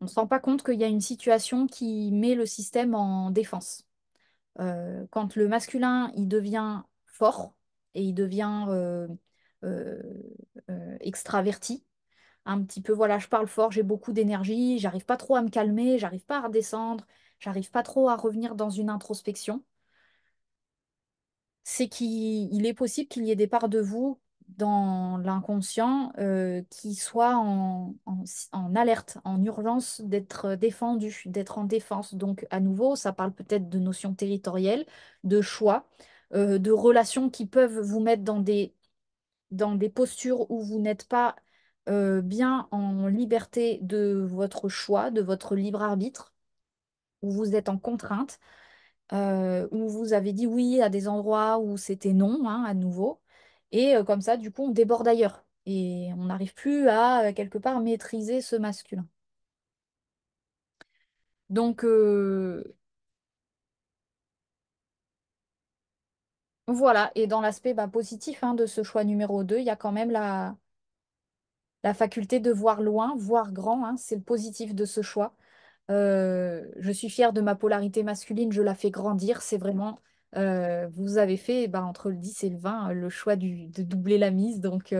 on ne se rend pas compte qu'il y a une situation qui met le système en défense. Quand le masculin, il devient fort et il devient euh, extraverti, un petit peu, voilà, je parle fort, j'ai beaucoup d'énergie, j'arrive pas trop à me calmer, j'arrive pas à redescendre, j'arrive pas trop à revenir dans une introspection, c'est qu'il est possible qu'il y ait des parts de vous dans l'inconscient qui soient en alerte, en urgence d'être défendues, d'être en défense. Donc, à nouveau, ça parle peut-être de notions territoriales, de choix, de relations qui peuvent vous mettre dans des postures où vous n'êtes pas bien en liberté de votre choix, de votre libre arbitre, où vous êtes en contrainte, où vous avez dit oui à des endroits où c'était non, hein, à nouveau. Et comme ça, du coup, on déborde ailleurs. Et on n'arrive plus à, quelque part, maîtriser ce masculin. Donc, voilà. Et dans l'aspect bah, positif hein, de ce choix numéro 2 il y a quand même la faculté de voir loin, voir grand. Hein, c'est le positif de ce choix. Je suis fière de ma polarité masculine, je la fais grandir. C'est vraiment, vous avez fait eh ben, entre le 10 et le 20 le choix de doubler la mise. Donc,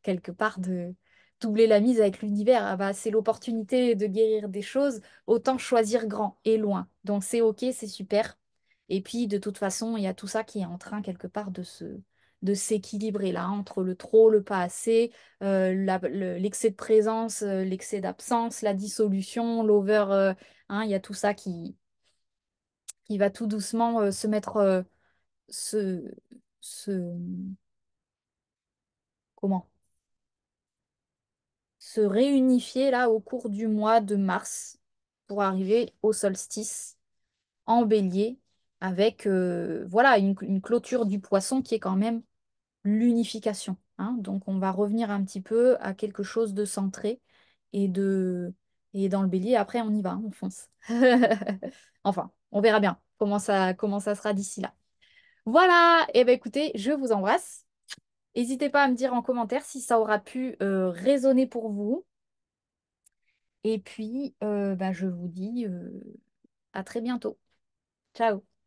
quelque part, de doubler la mise avec l'univers, ah bah, c'est l'opportunité de guérir des choses. Autant choisir grand et loin. Donc, c'est OK, c'est super. Et puis, de toute façon, il y a tout ça qui est en train, quelque part, de s'équilibrer là, entre le trop, le pas assez l'excès de présence, l'excès d'absence, la dissolution, l'over, hein, il y a tout ça qui va tout doucement se mettre, se, se, comment, se réunifier là au cours du mois de mars pour arriver au solstice en bélier avec voilà une clôture du poisson qui est quand même l'unification. Hein. Donc on va revenir un petit peu à quelque chose de centré et de et dans le bélier, après on y va, hein, on fonce. Enfin, on verra bien comment ça sera d'ici là. Voilà, et ben écoutez, je vous embrasse. N'hésitez pas à me dire en commentaire si ça aura pu résonner pour vous. Et puis, bah, je vous dis à très bientôt. Ciao.